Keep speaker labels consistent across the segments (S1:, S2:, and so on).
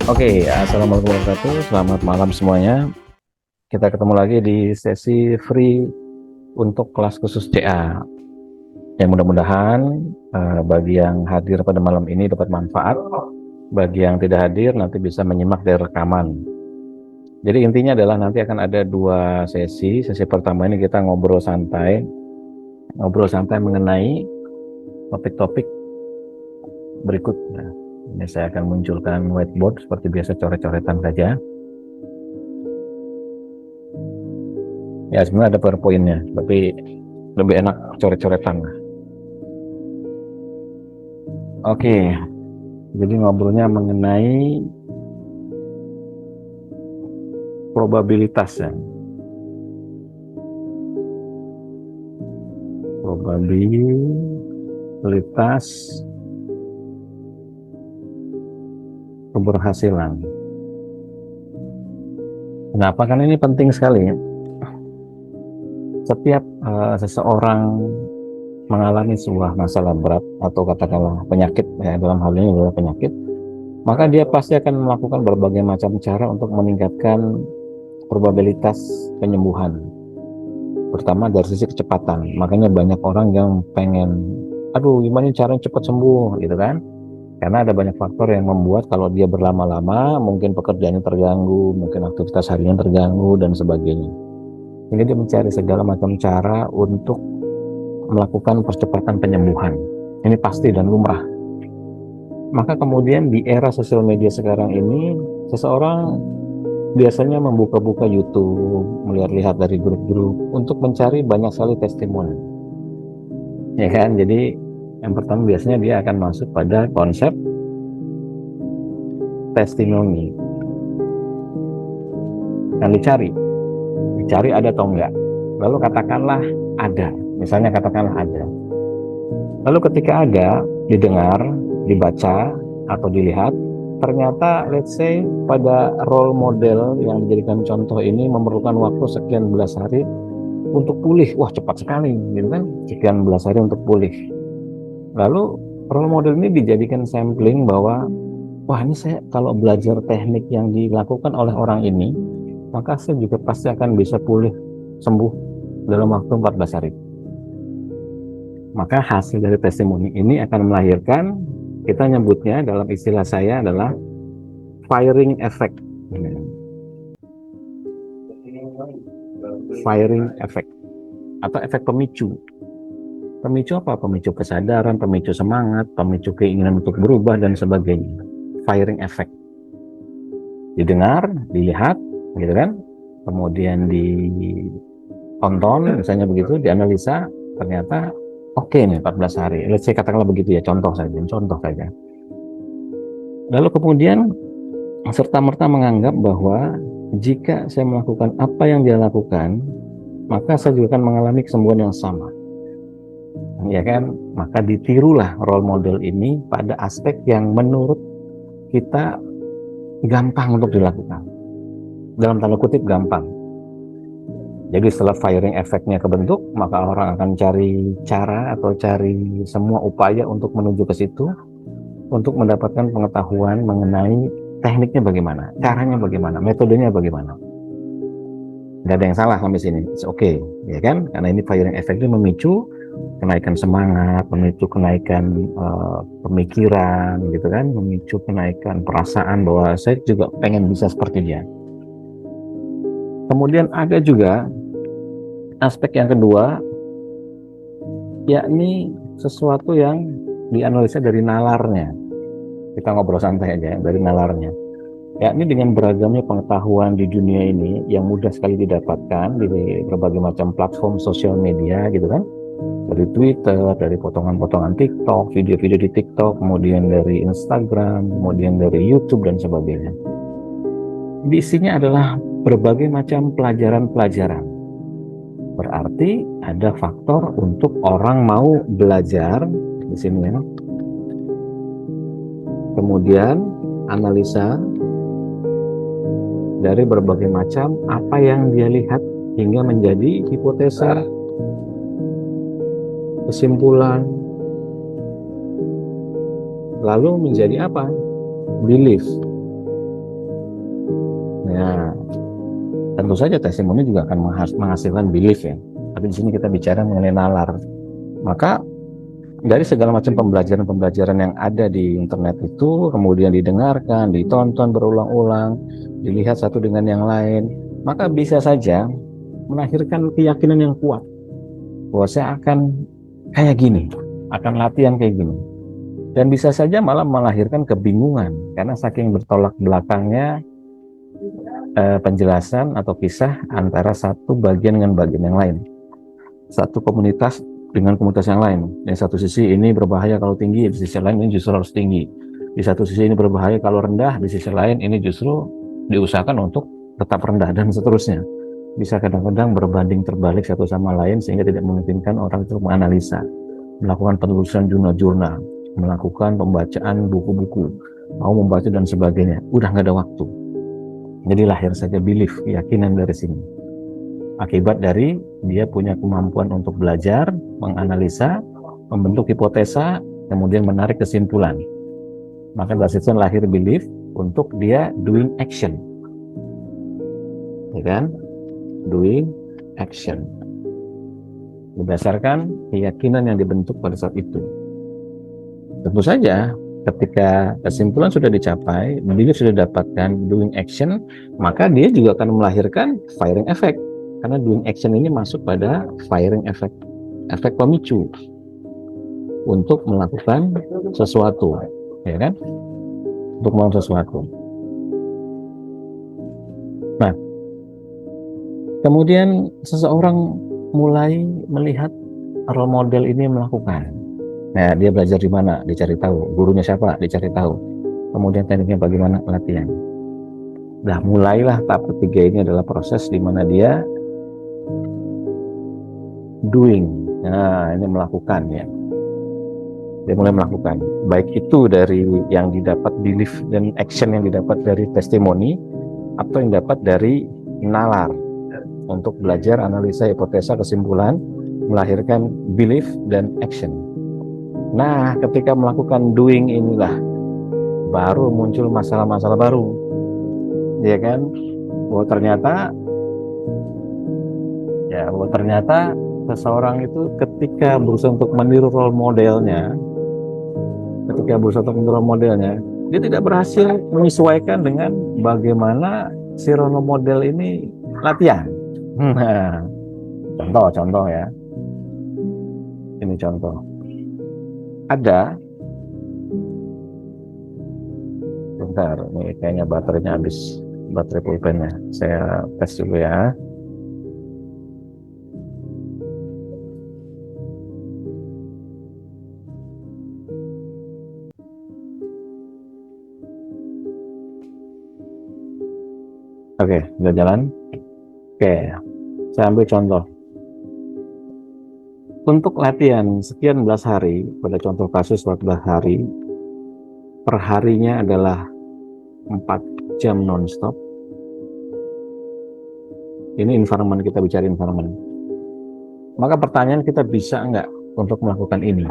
S1: Oke, assalamualaikum warahmatullahi wabarakatuh. Selamat malam semuanya. Kita ketemu lagi di sesi free untuk kelas khusus CA. Yang mudah-mudahan bagi yang hadir pada malam ini dapat manfaat. Bagi yang tidak hadir nanti bisa menyimak dari rekaman. Jadi intinya adalah nanti akan ada dua sesi. Sesi pertama ini kita ngobrol santai mengenai topik-topik berikut. Nah, ini saya akan munculkan whiteboard seperti biasa, coret-coretan saja. Ya sebenarnya ada PowerPoint-nya, tapi lebih enak coret-coretan. Oke, jadi ngobrolnya mengenai probabilitas ya. Probabilitas keberhasilan. Kenapa? Karena ini penting sekali. Setiap seseorang mengalami sebuah masalah berat atau katakanlah penyakit, ya, dalam hal ini adalah penyakit, maka dia pasti akan melakukan berbagai macam cara untuk meningkatkan probabilitas penyembuhan, terutama dari sisi kecepatan. Makanya banyak orang yang pengen, aduh gimana caranya cepat sembuh gitu kan, karena ada banyak faktor yang membuat kalau dia berlama-lama mungkin pekerjaannya terganggu, mungkin aktivitas harian terganggu dan sebagainya. Jadi dia mencari segala macam cara untuk melakukan percepatan penyembuhan. Ini pasti dan lumrah. Maka kemudian di era sosial media sekarang ini, seseorang biasanya membuka-buka YouTube, melihat-lihat dari grup-grup untuk mencari banyak sekali testimoni. Ya kan? Jadi yang pertama biasanya dia akan masuk pada konsep testimoni. Yang dicari ada atau enggak. Lalu katakanlah ada, misalnya katakanlah ada. Lalu ketika ada, didengar, dibaca, atau dilihat, ternyata let's say pada role model yang dijadikan contoh ini memerlukan waktu sekian belas hari untuk pulih. Wah cepat sekali, gitu kan? Sekian belas hari untuk pulih. Lalu role model ini dijadikan sampling bahwa, wah ini saya kalau belajar teknik yang dilakukan oleh orang ini, maka saya juga pasti akan bisa pulih, sembuh dalam waktu 14 hari. Maka hasil dari testimoni ini akan melahirkan, kita nyebutnya dalam istilah saya adalah firing effect. Firing effect atau efek pemicu. Pemicu apa? Pemicu kesadaran, pemicu semangat, pemicu keinginan untuk berubah dan sebagainya. Firing effect. Didengar, dilihat, gitu kan? Kemudian ditonton, misalnya begitu, dianalisa, ternyata oke nih 14 hari. Let's say katakanlah begitu ya, contoh saja. Lalu kemudian serta-merta menganggap bahwa jika saya melakukan apa yang dia lakukan, maka saya juga akan mengalami kesembuhan yang sama. Ya kan? Maka ditirulah role model ini pada aspek yang menurut kita gampang untuk dilakukan. Dalam tanda kutip gampang. Jadi setelah firing efeknya kebentuk, maka orang akan cari cara atau cari semua upaya untuk menuju ke situ, untuk mendapatkan pengetahuan mengenai tekniknya bagaimana, caranya bagaimana, metodenya bagaimana. Nggak ada yang salah sampai sini, it's okay, ya kan? Karena ini firing effect itu memicu kenaikan semangat, memicu kenaikan pemikiran, gitu kan, memicu kenaikan perasaan bahwa saya juga pengen bisa seperti dia. Kemudian ada juga aspek yang kedua, yakni sesuatu yang dianalisa dari nalarnya. Kita ngobrol santai aja dari nalarnya. Yakni dengan beragamnya pengetahuan di dunia ini yang mudah sekali didapatkan di berbagai macam platform sosial media gitu kan. Dari Twitter, dari potongan-potongan TikTok, video-video di TikTok, kemudian dari Instagram, kemudian dari YouTube dan sebagainya. Di isinya adalah berbagai macam pelajaran-pelajaran. Berarti ada faktor untuk orang mau belajar di sini ya. Kemudian analisa dari berbagai macam apa yang dia lihat hingga menjadi hipotesa, kesimpulan, lalu menjadi apa? Belief. Ya, tentu saja testimoni juga akan menghasilkan belief ya. Tapi di sini kita bicara mengenai nalar. Maka dari segala macam pembelajaran-pembelajaran yang ada di internet itu kemudian didengarkan, ditonton berulang-ulang, dilihat satu dengan yang lain, maka bisa saja melahirkan keyakinan yang kuat bahwa saya akan kayak gini, akan latihan kayak gini. Dan bisa saja malah melahirkan kebingungan karena saking bertolak belakangnya penjelasan atau kisah antara satu bagian dengan bagian yang lain, satu komunitas dengan komunitas yang lain. Di satu sisi ini berbahaya kalau tinggi, di sisi lain ini justru harus tinggi. Di satu sisi ini berbahaya kalau rendah, di sisi lain ini justru diusahakan untuk tetap rendah, dan seterusnya. Bisa kadang-kadang berbanding terbalik satu sama lain sehingga tidak memungkinkan orang itu menganalisa, melakukan penelusuran jurnal-jurnal, melakukan pembacaan buku-buku, mau membaca dan sebagainya. Udah nggak ada waktu. Jadi lahir saja belief, keyakinan dari sini. Akibat dari dia punya kemampuan untuk belajar, menganalisa, membentuk hipotesa, kemudian menarik kesimpulan. Maka dari situ lahir belief untuk dia doing action. Ya kan? Doing action. Berdasarkan keyakinan yang dibentuk pada saat itu. Tentu saja ketika kesimpulan sudah dicapai, belief sudah dapatkan, doing action, maka dia juga akan melahirkan firing effect. Karena doing action ini masuk pada firing effect, efek pemicu untuk melakukan sesuatu, ya kan? Untuk melakukan sesuatu. Nah, kemudian seseorang mulai melihat role model ini melakukan. Nah, dia belajar di mana? Dicari tahu. Gurunya siapa? Dicari tahu. Kemudian tekniknya bagaimana? Latihan. Nah, mulailah tahap ketiga ini adalah proses di mana dia doing. Nah, ini melakukan ya. Dia mulai melakukan. Baik itu dari yang didapat belief dan action yang didapat dari testimoni atau yang dapat dari nalar untuk belajar analisa hipotesa kesimpulan melahirkan belief dan action. Nah, ketika melakukan doing inilah baru muncul masalah-masalah baru, ya kan? Bahwa ternyata seseorang itu ketika berusaha untuk meniru role modelnya, dia tidak berhasil menyesuaikan dengan bagaimana si role model ini latihan. Nah, contoh ya. Ini contoh. Ada, bentar, ini kayaknya baterainya habis, baterai pulpennya. Saya tes dulu ya. Oke, udah jalan. Oke, saya ambil contoh. Untuk latihan sekian belas hari, pada contoh kasus 14 hari, per harinya adalah 4 jam non-stop. Ini environment, kita bicara environment. Maka pertanyaan, kita bisa nggak untuk melakukan ini?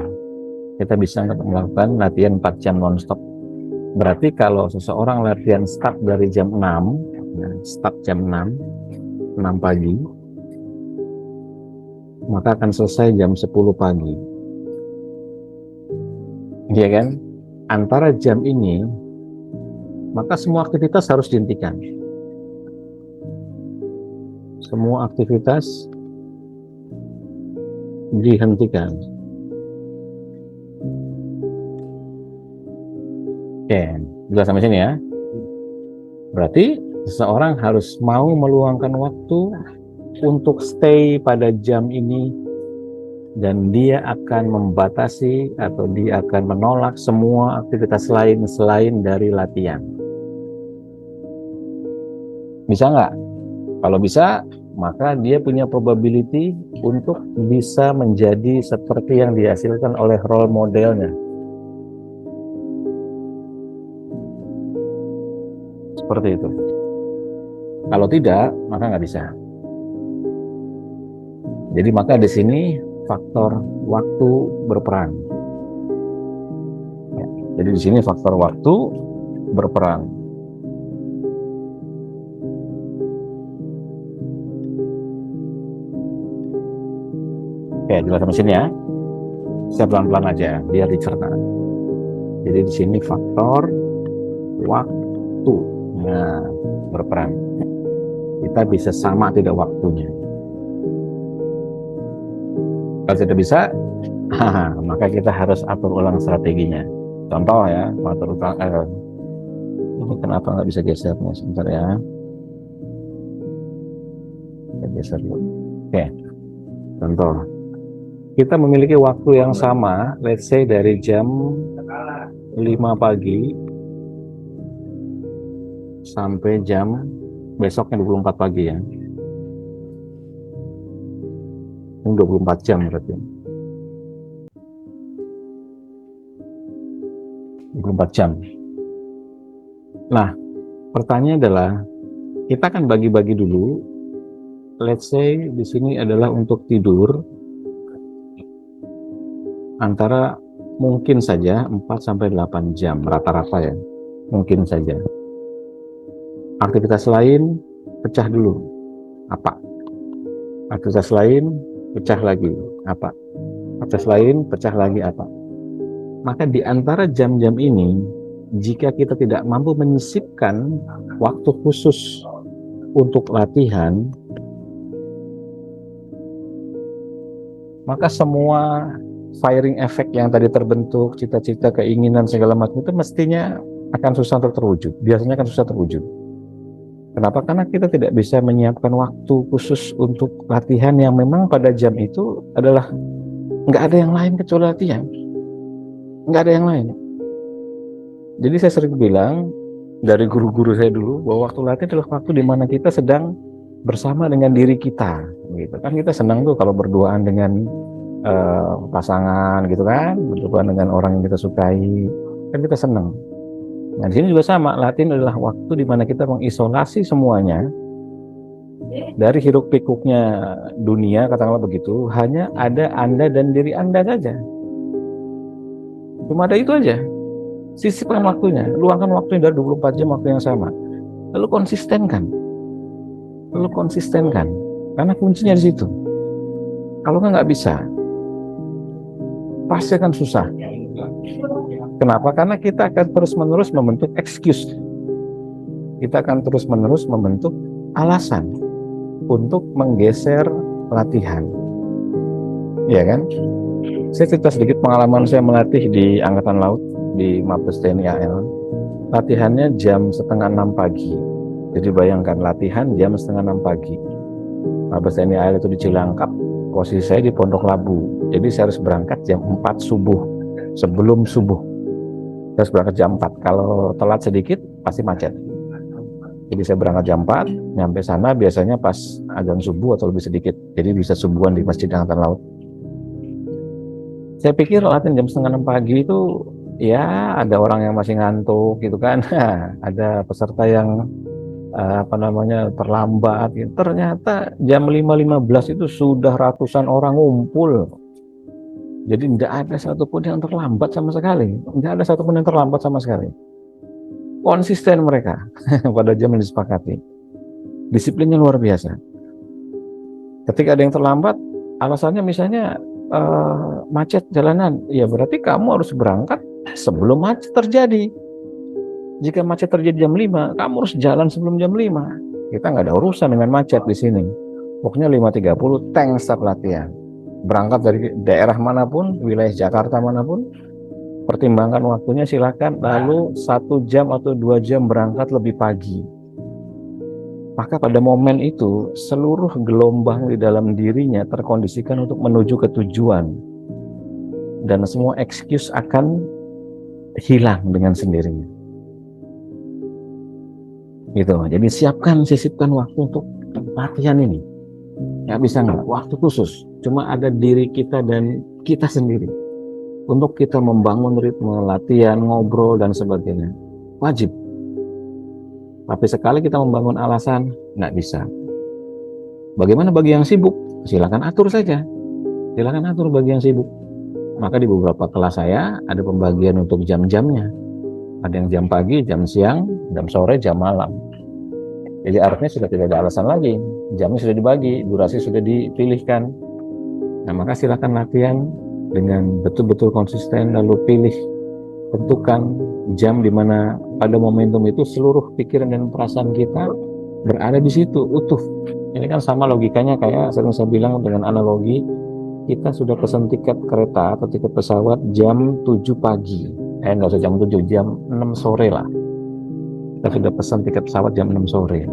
S1: Kita bisa nggak melakukan latihan 4 jam non-stop? Berarti kalau seseorang latihan start dari jam 6, start jam 6 pagi, maka akan selesai jam 10 pagi. Iya kan? Antara jam ini, maka semua aktivitas harus dihentikan. Semua aktivitas dihentikan. Oke, jelas sampai sini ya. Berarti seseorang harus mau meluangkan waktu untuk stay pada jam ini, dan dia akan membatasi atau dia akan menolak semua aktivitas lain selain dari latihan. Bisa nggak? Kalau bisa, maka dia punya probability untuk bisa menjadi seperti yang dihasilkan oleh role modelnya. Seperti itu. Kalau tidak, maka nggak bisa. Jadi maka di sini faktor waktu berperan. Jadi di sini faktor waktu berperan. Oke, jelas sampai sini ya. Saya pelan-pelan aja, biar dicerna. Jadi di sini faktor waktu, nah, berperan. Kita bisa sama tidak waktunya. Kalau tidak bisa, maka kita harus atur ulang strateginya. Contoh ya, atur ulang. Ini kenapa nggak bisa gesernya? Sebentar ya. Kita geser dulu. Oke, contoh. Kita memiliki waktu yang sama, let's say dari jam 5 pagi sampai jam besoknya 24 pagi ya. Ini 24 jam berarti. 24 jam. Nah, pertanyaan adalah kita akan bagi-bagi dulu. Let's say di sini adalah untuk tidur antara mungkin saja 4 sampai 8 jam rata-rata ya. Mungkin saja. Aktivitas lain pecah dulu. Apa? Aktivitas lain pecah lagi. Apa? Aktivitas lain pecah lagi apa? Maka di antara jam-jam ini, jika kita tidak mampu menyisipkan waktu khusus untuk latihan, maka semua firing effect yang tadi terbentuk, cita-cita, keinginan, segala macam itu mestinya akan susah untuk terwujud. Biasanya akan susah terwujud. Kenapa? Karena kita tidak bisa menyiapkan waktu khusus untuk latihan yang memang pada jam itu adalah nggak ada yang lain kecuali latihan. Nggak ada yang lain. Jadi saya sering bilang dari guru-guru saya dulu bahwa waktu latihan adalah waktu di mana kita sedang bersama dengan diri kita. Gitu kan, kita senang tuh kalau berduaan dengan pasangan gitu kan, berduaan dengan orang yang kita sukai, kan kita senang. Nah di sini juga sama, latihan adalah waktu di mana kita mengisolasi semuanya dari hiruk pikuknya dunia, katakanlah begitu, hanya ada Anda dan diri Anda saja. Cuma ada itu aja. Sisipkan waktunya, luangkan waktunya dari 24 jam waktu yang sama. Lalu konsistenkan. Karena kuncinya di situ. Kalau nggak bisa, pasti akan susah. Kenapa? Karena kita akan terus-menerus membentuk excuse. Kita akan terus-menerus membentuk alasan untuk menggeser latihan. Ya kan? Saya cerita sedikit pengalaman saya melatih di Angkatan Laut, di Mabes TNI AL. Latihannya jam 5:30 pagi. Jadi bayangkan latihan jam 5:30 pagi. Mabes TNI AL itu di Cilangkap, posisi saya di Pondok Labu. Jadi saya harus berangkat jam 4 subuh, sebelum subuh. Saya harus berangkat jam 4. Kalau telat sedikit, pasti macet. Jadi saya berangkat jam 4, nyampe sana biasanya pas azan subuh atau lebih sedikit. Jadi bisa subuhan di Masjid Angkatan Laut. Saya pikir latihan jam 5:30 pagi itu ya ada orang yang masih ngantuk gitu kan, ada peserta yang terlambat. Gitu. Ternyata jam 5:15 itu sudah ratusan orang ngumpul. Jadi tidak ada satupun yang terlambat sama sekali, Konsisten mereka pada jam yang disepakati. Disiplinnya luar biasa. Ketika ada yang terlambat, alasannya misalnya macet jalanan, ya berarti kamu harus berangkat sebelum macet terjadi. Jika macet terjadi jam 5, kamu harus jalan sebelum jam 5. Kita nggak ada urusan dengan macet di sini. Pokoknya 5:30 tank start latihan. Berangkat dari daerah manapun, wilayah Jakarta manapun, pertimbangkan waktunya silakan, lalu 1 jam atau 2 jam berangkat lebih pagi. Maka pada momen itu, seluruh gelombang di dalam dirinya terkondisikan untuk menuju ke tujuan. Dan semua excuse akan hilang dengan sendirinya. Gitu. Jadi sisipkan waktu untuk latihan ini. Nggak bisa nggak, waktu khusus. Cuma ada diri kita dan kita sendiri. Untuk kita membangun ritme latihan, ngobrol, dan sebagainya. Wajib. Tapi sekali kita membangun alasan, nggak bisa. Bagaimana bagi yang sibuk? Silakan atur saja. Silakan atur bagi yang sibuk. Maka di beberapa kelas saya ada pembagian untuk jam-jamnya. Ada yang jam pagi, jam siang, jam sore, jam malam. Jadi artinya sudah tidak ada alasan lagi. Jamnya sudah dibagi, durasi sudah dipilihkan. Nah, maka silakan latihan dengan betul-betul konsisten, lalu pilih, tentukan jam di mana pada momentum itu seluruh pikiran dan perasaan kita berada di situ utuh. Ini kan sama logikanya kayak sering saya bilang dengan analogi, kita sudah pesan tiket kereta atau tiket pesawat jam 7 pagi. Nggak usah jam 7, jam 6 sore lah. Kita sudah pesan tiket pesawat jam 6 sore.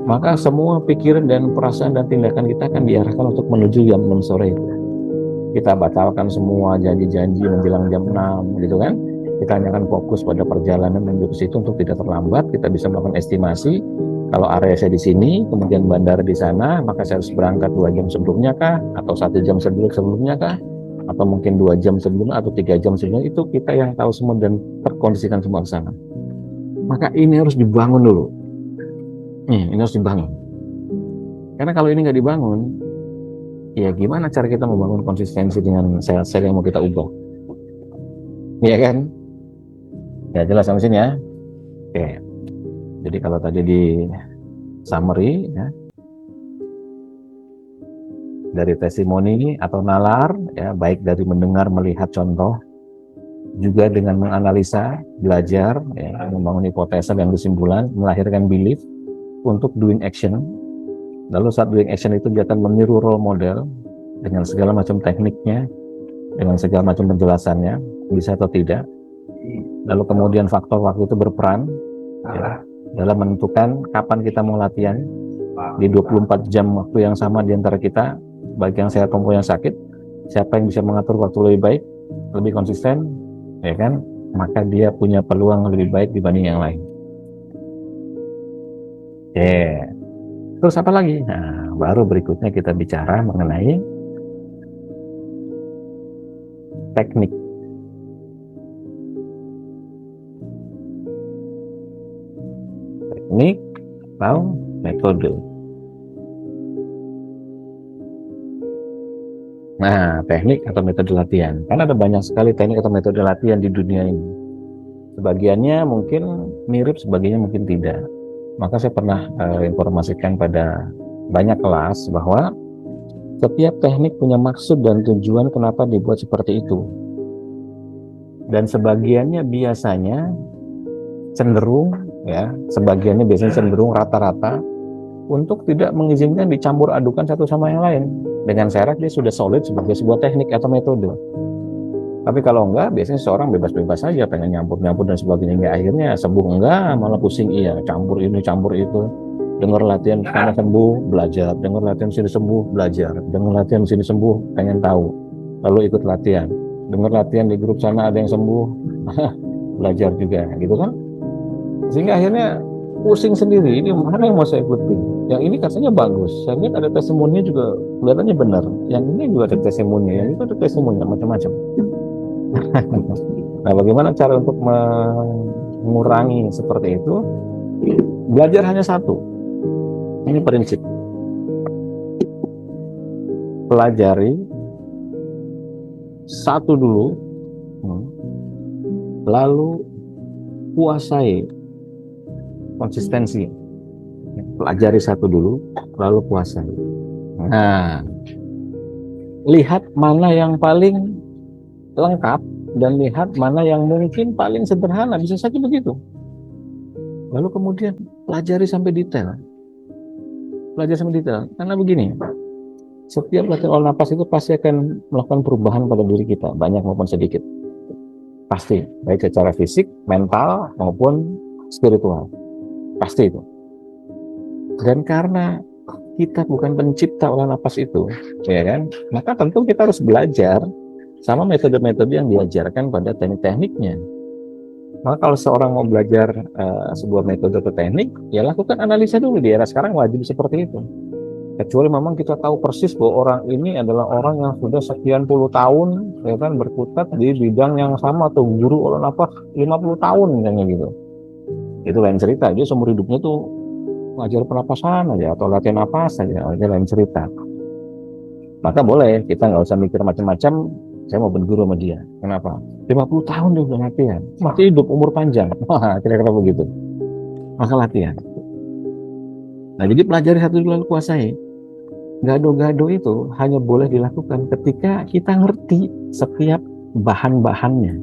S1: Maka semua pikiran dan perasaan dan tindakan kita akan diarahkan untuk menuju jam 6 sore itu. Kita batalkan semua janji-janji menjelang jam 6 gitu kan. Kita hanya akan fokus pada perjalanan menuju ke situ untuk tidak terlambat. Kita bisa melakukan estimasi, kalau area saya di sini, kemudian bandara di sana, maka saya harus berangkat 2 jam sebelumnya kah, atau 1 jam sebelumnya kah, atau mungkin 2 jam sebelumnya, atau 3 jam sebelumnya. Itu kita yang tahu semua dan terkondisikan semua ke sana. Maka ini harus dibangun dulu. Ini harus dibangun. Karena kalau ini nggak dibangun, ya gimana cara kita membangun konsistensi dengan sel-sel yang mau kita ubah? Iya kan? Ya jelas sampai sini ya. Oke. Jadi kalau tadi di summary ya, dari testimoni atau nalar ya, baik dari mendengar, melihat contoh, juga dengan menganalisa, belajar ya, membangun hipotesa dan kesimpulan, melahirkan belief untuk doing action. Lalu saat doing action itu dia akan meniru role model dengan segala macam tekniknya, dengan segala macam penjelasannya, bisa atau tidak. Lalu kemudian faktor waktu itu berperan ya, dalam menentukan kapan kita mau latihan. Di 24 jam waktu yang sama di antara kita, baik yang sehat maupun yang sakit, siapa yang bisa mengatur waktu lebih baik, lebih konsisten, ya kan? Maka dia punya peluang lebih baik dibanding yang lain. Terus apa lagi? Nah, baru berikutnya kita bicara mengenai teknik. Teknik atau metode. Nah, teknik atau metode latihan. Karena ada banyak sekali teknik atau metode latihan di dunia ini. Sebagiannya mungkin mirip, sebagiannya mungkin tidak. Maka saya pernah informasikan pada banyak kelas bahwa setiap teknik punya maksud dan tujuan kenapa dibuat seperti itu. Dan sebagiannya biasanya cenderung ya, sebagiannya biasanya cenderung rata-rata untuk tidak mengizinkan dicampur adukan satu sama yang lain. Dengan syarat dia sudah solid sebagai sebuah teknik atau metode. Tapi kalau enggak, biasanya seorang bebas-bebas saja, pengen nyampur-nyampur dan sebagainya. Enggak, akhirnya sembuh enggak, malah pusing iya, campur ini, campur itu. Dengar latihan sana sembuh, belajar. Dengar latihan sini sembuh, belajar. Dengar latihan sini sembuh, pengen tahu. Lalu ikut latihan. Dengar latihan di grup sana ada yang sembuh, belajar juga, gitu kan? Sehingga akhirnya pusing sendiri, ini mana yang mau saya ikuti? Yang ini katanya bagus, saya lihat ada testimoninya juga kelihatannya benar. Yang ini juga ada testimoninya, yang itu ada testimoninya, macam-macam. Nah, bagaimana cara untuk mengurangi seperti itu? Belajar hanya satu. Ini prinsip. Pelajari satu dulu, lalu kuasai konsistensi. Pelajari satu dulu, lalu kuasai. Nah, lihat mana yang paling lengkap dan lihat mana yang mungkin paling sederhana, bisa saja begitu. Lalu kemudian pelajari sampai detail. Pelajari sampai detail. Karena begini, setiap latihan olah napas itu pasti akan melakukan perubahan pada diri kita, banyak maupun sedikit. Pasti, baik secara fisik, mental, maupun spiritual. Pasti itu. Dan karena kita bukan pencipta olah napas itu, ya kan? Maka tentu kita harus belajar sama metode-metode yang diajarkan pada teknik-tekniknya. Maka kalau seorang mau belajar sebuah metode atau teknik, ya lakukan analisa dulu. Di era sekarang wajib seperti itu. Kecuali memang kita tahu persis bahwa orang ini adalah orang yang sudah sekian puluh tahun ya kan berkutat di bidang yang sama, atau guru olah napas 50 tahun misalnya gitu. Itu lain cerita. Dia seumur hidupnya tuh ngajar pernapasan aja atau latihan napas aja, itu lain cerita. Maka boleh, kita nggak usah mikir macam-macam, saya mau berguru sama dia. Kenapa? 50 tahun dia udah latihan, masih hidup, umur panjang. Wah, kira-kira begitu. Maka latihan. Nah, jadi pelajari satu dulu lalu kuasai. Gado-gado itu hanya boleh dilakukan ketika kita ngerti setiap bahan-bahannya.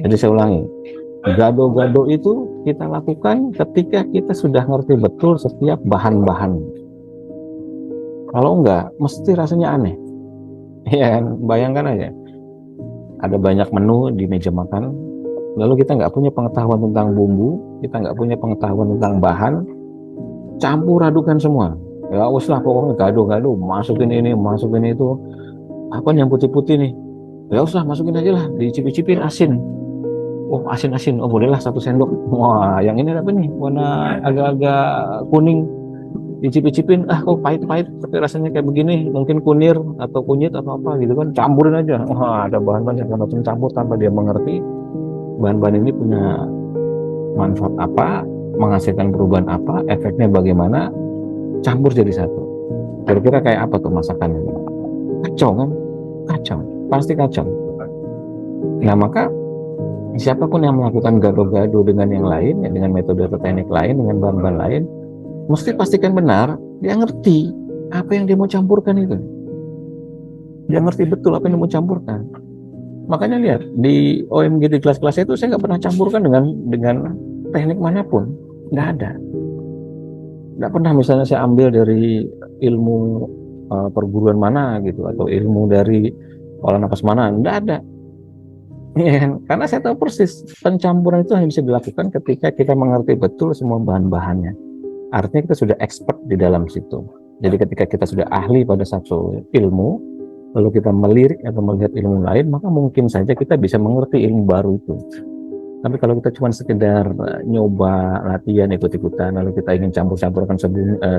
S1: Jadi saya ulangi, gado-gado itu kita lakukan ketika kita sudah ngerti betul setiap bahan-bahan. Kalau enggak, mesti rasanya aneh. Ya kan? Bayangkan aja, ada banyak menu di meja makan, lalu kita nggak punya pengetahuan tentang bumbu, kita nggak punya pengetahuan tentang bahan, campur adukan semua. Ya wes lah pokoknya gado-gado, masukin ini, masukin itu. Apa yang putih-putih nih? Ya usah masukin aja lah, dicicip-cicipin asin. Oh asin-asin, oh bolehlah 1 sendok. Wah yang ini apa nih? Warna agak-agak kuning. Dicicip-cicipin, ah kok pahit-pahit, tapi rasanya kayak begini. Mungkin kunir atau kunyit atau apa gitu kan. Campurin aja. Wah ada bahan-bahan yang macam campur tanpa dia mengerti bahan-bahan ini punya manfaat apa, menghasilkan perubahan apa, efeknya bagaimana, campur jadi satu. Kira-kira kayak apa tuh masakannya? Kacau kan? Kacau, pasti kacau. Nah maka siapapun yang melakukan gado-gado dengan yang lain, ya, dengan metode atau teknik lain, dengan bahan-bahan lain, mesti pastikan benar dia ngerti apa yang dia mau campurkan itu. Dia ngerti betul apa yang dia mau campurkan. Makanya lihat di OMG di kelas-kelas itu saya nggak pernah campurkan dengan teknik manapun, nggak ada. Nggak pernah misalnya saya ambil dari ilmu perguruan mana gitu atau ilmu dari olah nafas mana, nggak ada. Ya, kan? Karena saya tahu persis pencampuran itu hanya bisa dilakukan ketika kita mengerti betul semua bahan-bahannya. Artinya kita sudah expert di dalam situ. Jadi ketika kita sudah ahli pada satu ilmu, lalu kita melirik atau melihat ilmu lain, maka mungkin saja kita bisa mengerti ilmu baru itu. Tapi kalau kita cuma sekedar nyoba latihan ikut-ikutan, lalu kita ingin campur-campurkan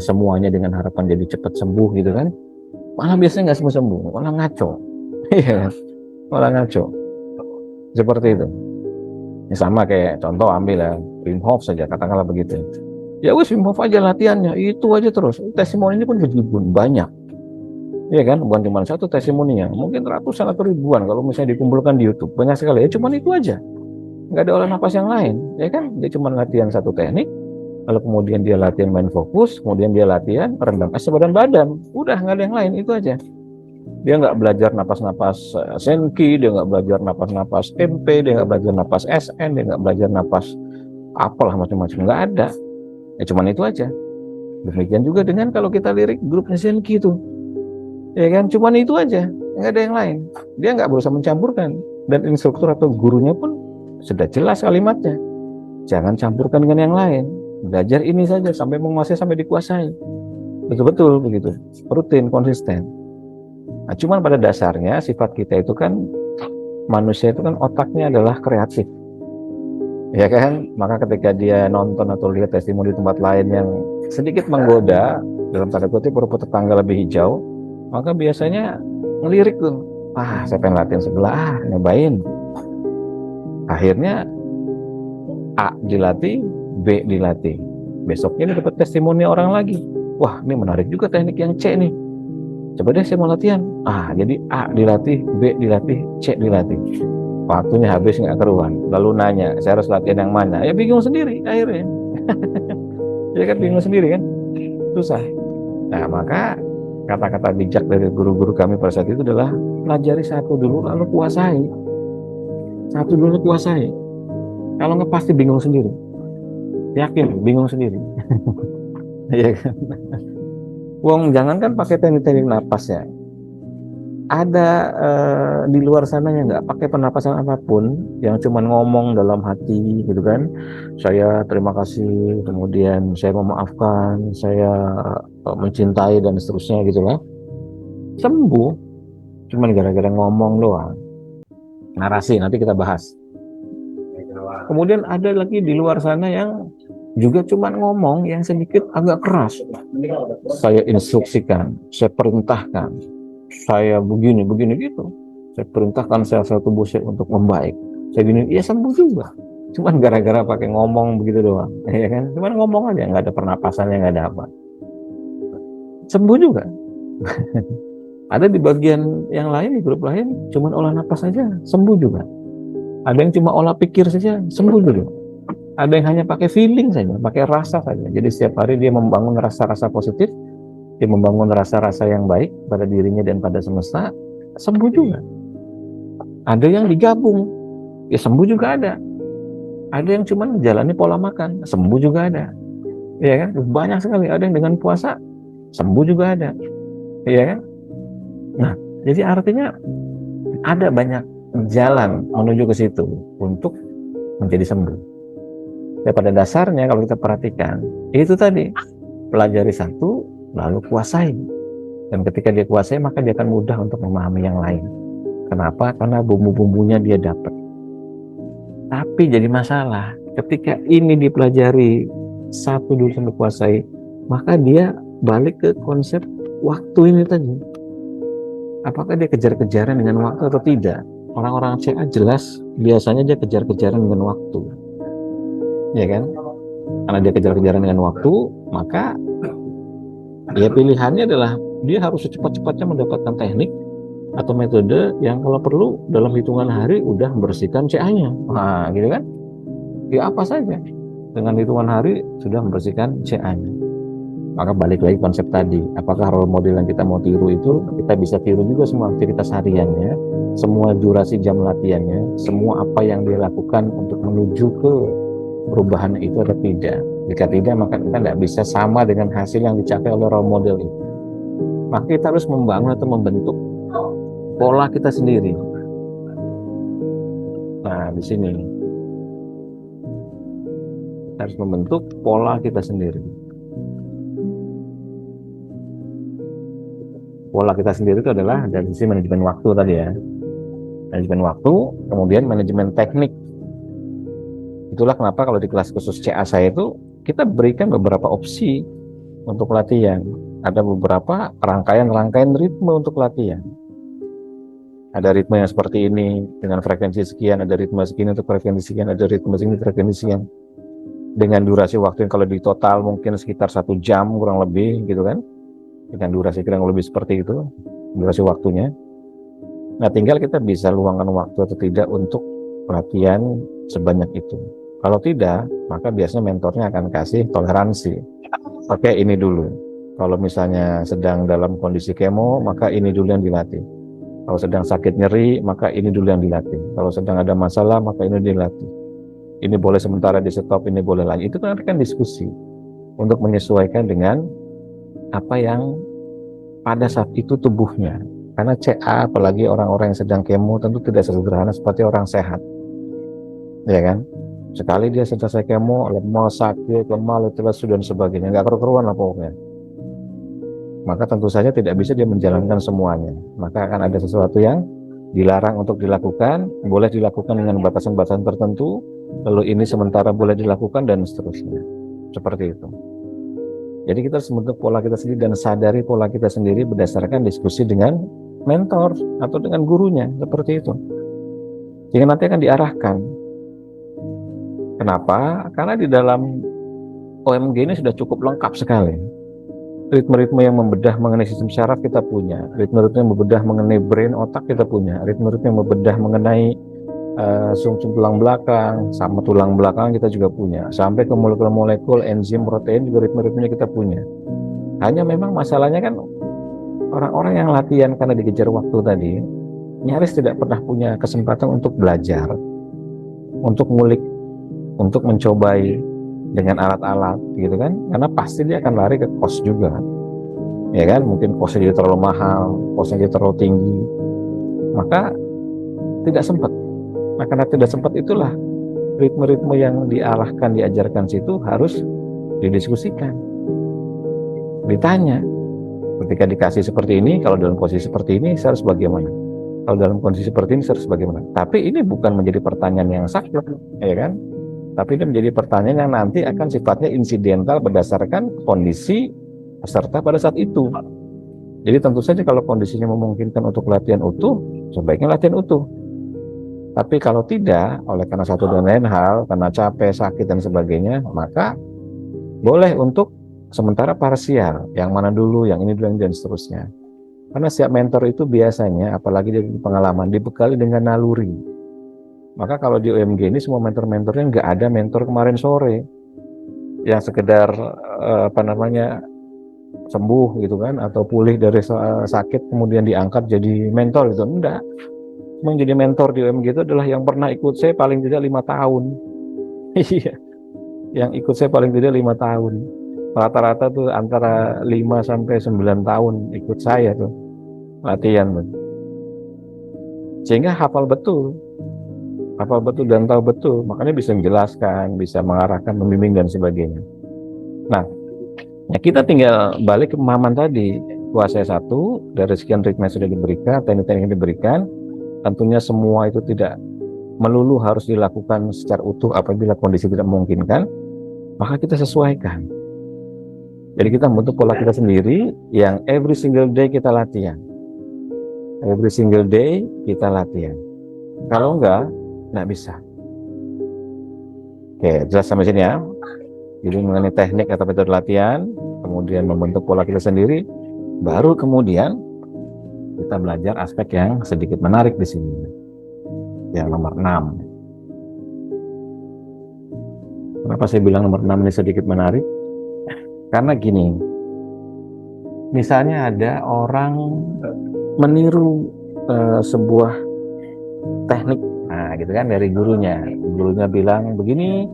S1: semuanya dengan harapan jadi cepat sembuh gitu kan, malah biasanya nggak sembuh-sembuh, malah ngaco. Iya, malah ngaco. Seperti itu. Ini sama kayak contoh ambil ya, Wim Hof saja, katakanlah begitu. Ya wis Wim Hof aja latihannya, itu aja terus. Testimoni ini pun ribuan, banyak. Iya kan, bukan cuma satu testimoninya, mungkin ratusan atau ribuan kalau misalnya dikumpulkan di YouTube, banyak sekali. Ya cuman itu aja, nggak ada olah nafas yang lain, ya kan? Dia cuma latihan satu teknik, lalu kemudian dia latihan main fokus, kemudian dia latihan rendam es badan-badan, udah nggak ada yang lain, itu aja. Dia nggak belajar napas-napas Senki, dia nggak belajar napas-napas MP, dia nggak belajar napas SN, dia nggak belajar napas apalah macam-macam, nggak ada. Ya cuman itu aja. Demikian juga dengan kalau kita lirik grupnya Senki itu, ya kan? Cuman itu aja, nggak ada yang lain. Dia nggak berusaha mencampurkan, dan instruktur atau gurunya pun sudah jelas kalimatnya. Jangan campurkan dengan yang lain. Belajar ini saja sampai menguasai, sampai dikuasai. Betul-betul begitu. Rutin, konsisten. Nah, cuman pada dasarnya sifat kita itu kan, manusia itu kan otaknya adalah kreatif. Ya kan? Maka ketika dia nonton atau lihat testimoni di tempat lain yang sedikit menggoda, dalam tanda kutip rumput tetangga lebih hijau, maka biasanya ngelirik tuh. Ah, saya pengen latihan sebelah, nyobain. Akhirnya A dilatih, B dilatih. Besoknya dia dapat testimoni orang lagi. Wah, ini menarik juga teknik yang C nih. Coba deh saya mau latihan. Ah, jadi A dilatih, B dilatih, C dilatih. Waktunya habis nggak keruan. Lalu nanya, saya harus latihan yang mana? Ya bingung sendiri akhirnya. Ya kan bingung sendiri kan? Susah. Nah, maka kata-kata bijak dari guru-guru kami pada saat itu adalah pelajari satu dulu lalu kuasai. Satu dulu kuasai. Kalau nggak pasti bingung sendiri. Yakin bingung sendiri. Iya kan? Wong jangan kan pakai teknik-teknik napas ya. Ada di luar sana yang nggak pakai pernapasan apapun, yang cuma ngomong dalam hati gitu kan. Saya terima kasih, kemudian saya memaafkan, saya mencintai dan seterusnya gitu lah. Sembuh, cuman gara-gara ngomong doang. Narasi nanti kita bahas. Kemudian ada lagi di luar sana yang juga cuma ngomong yang sedikit agak keras. Saya instruksikan, saya perintahkan, saya begini gitu. Saya perintahkan sel-sel tubuh saya untuk membaik. Saya gini, ya sembuh juga. Cuman gara-gara pakai ngomong begitu doang, ya kan? Cuman ngomong aja, nggak ada pernapasannya, nggak ada apa. Sembuh juga. Ada di bagian yang lain, di grup lain, cuman olah napas saja, sembuh juga. Ada yang cuma olah pikir saja, sembuh juga. Ada yang hanya pakai feeling saja, pakai rasa saja. Jadi setiap hari dia membangun rasa-rasa positif, dia membangun rasa-rasa yang baik pada dirinya dan pada semesta, sembuh juga. Ada yang digabung, ya sembuh juga ada. Ada yang cuma menjalani pola makan, sembuh juga ada. Ya kan? Banyak sekali. Ada yang dengan puasa, sembuh juga ada. Ya kan? Nah, jadi artinya ada banyak jalan menuju ke situ untuk menjadi sembuh. Ya pada dasarnya kalau kita perhatikan, itu tadi, pelajari satu, lalu kuasai. Dan ketika dia kuasai, maka dia akan mudah untuk memahami yang lain. Kenapa? Karena bumbu-bumbunya dia dapat. Tapi jadi masalah, ketika ini dipelajari satu dulu sampai kuasai, maka dia balik ke konsep waktu ini tadi. Apakah dia kejar-kejaran dengan waktu atau tidak? Orang-orang CA jelas biasanya dia kejar-kejaran dengan waktu, ya kan? Karena dia kejar-kejaran dengan waktu, maka ya pilihannya adalah dia harus secepat-cepatnya mendapatkan teknik atau metode yang kalau perlu dalam hitungan hari udah membersihkan CA-nya. Nah, gitu kan? Ya apa saja. Dengan hitungan hari sudah membersihkan CA-nya. Maka balik lagi konsep tadi, apakah role model yang kita mau tiru itu, kita bisa tiru juga semua aktivitas hariannya, semua durasi jam latihannya, semua apa yang dia lakukan untuk menuju ke perubahan itu atau tidak. Jika tidak, maka kita tidak bisa sama dengan hasil yang dicapai oleh role model itu. Maka kita harus membangun atau membentuk pola kita sendiri. Nah, di sini kita harus membentuk pola kita sendiri. Pola kita sendiri itu adalah dari sisi manajemen waktu tadi ya. Manajemen waktu, kemudian manajemen teknik. Itulah kenapa kalau di kelas khusus CA saya itu kita berikan beberapa opsi untuk latihan. Ada beberapa rangkaian-rangkaian ritme untuk latihan. Ada ritme yang seperti ini dengan frekuensi sekian, ada ritme segini untuk frekuensi sekian, ada ritme segini frekuensi sekian. Dengan durasi waktu yang kalau di total mungkin sekitar 1 jam kurang lebih gitu kan. Dengan durasi kurang lebih seperti itu, durasi waktunya. Nah, tinggal kita bisa luangkan waktu atau tidak untuk latihan sebanyak itu. Kalau tidak, maka biasanya mentornya akan kasih toleransi. Oke, ini dulu. Kalau misalnya sedang dalam kondisi kemo, maka ini dulu yang dilatih. Kalau sedang sakit nyeri, maka ini dulu yang dilatih. Kalau sedang ada masalah, maka ini dilatih. Ini boleh sementara di stop, ini boleh lagi. Itu kan diskusi untuk menyesuaikan dengan apa yang pada saat itu tubuhnya. Karena CA, apalagi orang-orang yang sedang kemo, tentu tidak sesederhana seperti orang sehat. Ya kan? Sekali dia selesai kemo, lemah, sakit, lemah, letih, lesu, dan sebagainya. Nggak keruan lah pokoknya. Maka tentu saja tidak bisa dia menjalankan semuanya. Maka akan ada sesuatu yang dilarang untuk dilakukan, boleh dilakukan dengan batasan-batasan tertentu, lalu ini sementara boleh dilakukan, dan seterusnya. Seperti itu. Jadi kita harus membentuk pola kita sendiri dan sadari pola kita sendiri berdasarkan diskusi dengan mentor atau dengan gurunya, seperti itu. Jadi nanti akan diarahkan. Kenapa? Karena di dalam OMG ini sudah cukup lengkap sekali. Ritme-ritme yang membedah mengenai sistem syaraf kita punya, ritme-ritme yang membedah mengenai brain otak kita punya, ritme-ritme yang membedah mengenai sumsum tulang belakang, sama tulang belakang kita juga punya, sampai ke molekul-molekul enzim protein juga ritme-ritmenya kita punya. Hanya memang masalahnya kan orang-orang yang latihan karena dikejar waktu tadi nyaris tidak pernah punya kesempatan untuk belajar, untuk ngulik, untuk mencobai dengan alat-alat gitu kan, karena pasti dia akan lari ke cost juga, ya kan? Mungkin costnya jadi terlalu mahal, costnya jadi terlalu tinggi, maka tidak sempat. Nah, karena tidak sempat itulah ritme-ritme yang diarahkan, diajarkan situ harus didiskusikan, ditanya. Ketika dikasih seperti ini, kalau dalam posisi seperti ini saya harus bagaimana? Kalau dalam kondisi seperti ini saya harus bagaimana? Tapi ini bukan menjadi pertanyaan yang saklek, ya kan? Tapi ini menjadi pertanyaan yang nanti akan sifatnya insidental berdasarkan kondisi peserta pada saat itu. Jadi tentu saja kalau kondisinya memungkinkan untuk latihan utuh, sebaiknya latihan utuh. Tapi kalau tidak, oleh karena satu dan lain hal, karena capek, sakit, dan sebagainya, maka boleh untuk sementara parsial, yang mana dulu, yang ini dulu, dan seterusnya. Karena setiap mentor itu biasanya, apalagi di pengalaman, dibekali dengan naluri. Maka kalau di OMG ini semua mentor-mentornya nggak ada mentor kemarin sore yang sekedar sembuh gitu kan, atau pulih dari sakit kemudian diangkat jadi mentor gitu, enggak. Yang jadi mentor di UMG itu adalah yang pernah ikut saya paling tidak 5 tahun. Iya, yang ikut saya paling tidak 5 tahun. Rata-rata tuh antara 5 sampai 9 tahun ikut saya tuh latihan tuh. Sehingga hafal betul dan tahu betul, makanya bisa menjelaskan, bisa mengarahkan, membimbing dan sebagainya. Nah, ya kita tinggal balik ke pemahaman tadi. Kuasa satu dari sekian ritme yang sudah diberikan, teknik-teknik yang diberikan, tentunya semua itu tidak melulu harus dilakukan secara utuh apabila kondisi tidak memungkinkan, maka kita sesuaikan. Jadi kita membentuk pola kita sendiri yang every single day kita latihan. Every single day kita latihan. Kalau nggak bisa. Oke, jelas sampai sini ya. Jadi mengenai teknik atau metode latihan, kemudian membentuk pola kita sendiri, baru kemudian kita belajar aspek yang sedikit menarik di sini. Yang nomor 6. Kenapa saya bilang nomor 6 ini sedikit menarik? Karena gini, misalnya ada orang meniru sebuah teknik, nah gitu kan, dari gurunya. Gurunya bilang begini,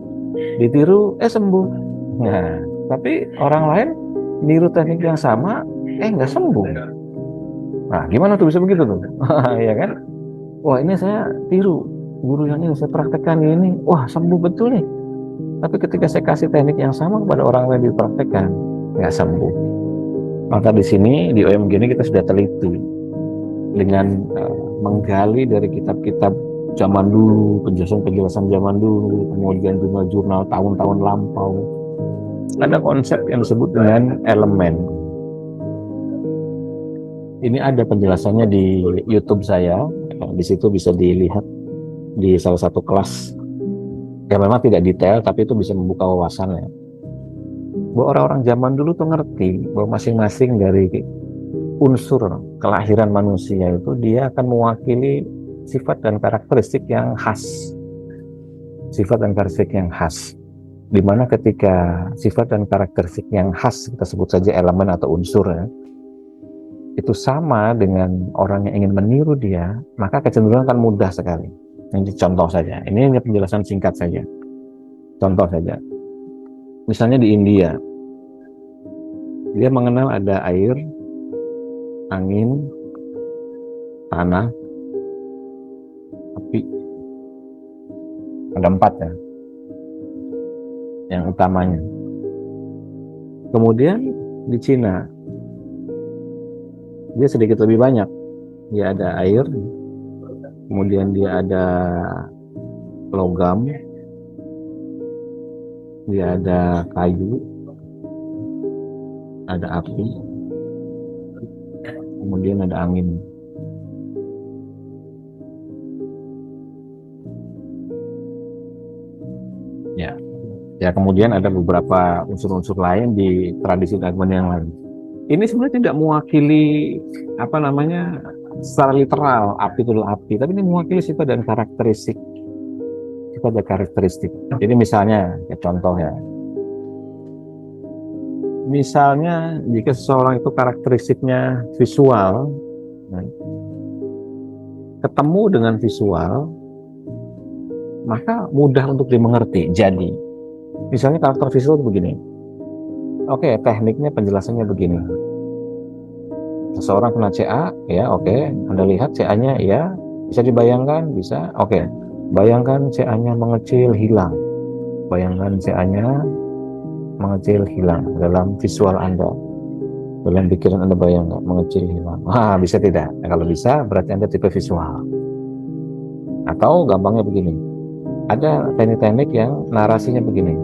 S1: ditiru, sembuh. Nah, tapi orang lain niru teknik yang sama, nggak sembuh. Nah, gimana tuh bisa begitu tuh? Ya kan? Wah, ini saya tiru guru yang ini, saya praktekkan ini, wah sembuh betul nih. Tapi ketika saya kasih teknik yang sama kepada orang lain dipraktekkan, nggak sembuh. Maka di sini di OMG ini kita sudah teliti dengan menggali dari kitab-kitab zaman dulu, penjelasan-penjelasan zaman dulu, kemudian jurnal-jurnal tahun-tahun lampau. Ada konsep yang disebut dengan elemen. Ini ada penjelasannya di YouTube saya. Di situ bisa dilihat di salah satu kelas. Ya memang tidak detail, tapi itu bisa membuka wawasan ya. Bahwa orang-orang zaman dulu tuh ngerti bahwa masing-masing dari unsur kelahiran manusia itu dia akan mewakili sifat dan karakteristik yang khas. Sifat dan karakteristik yang khas. Dimana ketika sifat dan karakteristik yang khas, kita sebut saja elemen atau unsur ya, itu sama dengan orang yang ingin meniru dia, maka kecenderungan akan mudah sekali. Ini contoh saja. Ini hanya penjelasan singkat saja. Contoh saja. Misalnya di India, dia mengenal ada air, angin, tanah, api. Ada 4 ya, yang utamanya. Kemudian di Cina, dia sedikit lebih banyak. Dia ada air, kemudian dia ada logam, dia ada kayu, ada api, kemudian ada angin. Ya, kemudian ada beberapa unsur-unsur lain di tradisi agama yang lain. Ini sebenarnya tidak mewakili secara literal api itu adalah api, tapi ini mewakili sifat dan karakteristik. Sifat dan karakteristik. Jadi misalnya, contoh ya. Misalnya jika seseorang itu karakteristiknya visual, ketemu dengan visual, maka mudah untuk dimengerti. Jadi, misalnya karakter visual itu begini. Oke, tekniknya penjelasannya begini. Seseorang kena CA, ya oke. Anda lihat CA-nya, ya bisa dibayangkan, bisa. Oke, bayangkan CA-nya mengecil, hilang. Bayangkan CA-nya mengecil, hilang dalam visual Anda. Dalam pikiran Anda bayangkan, mengecil, hilang. Bisa tidak? Nah, kalau bisa, berarti Anda tipe visual. Atau gampangnya begini. Ada teknik-teknik yang narasinya begini.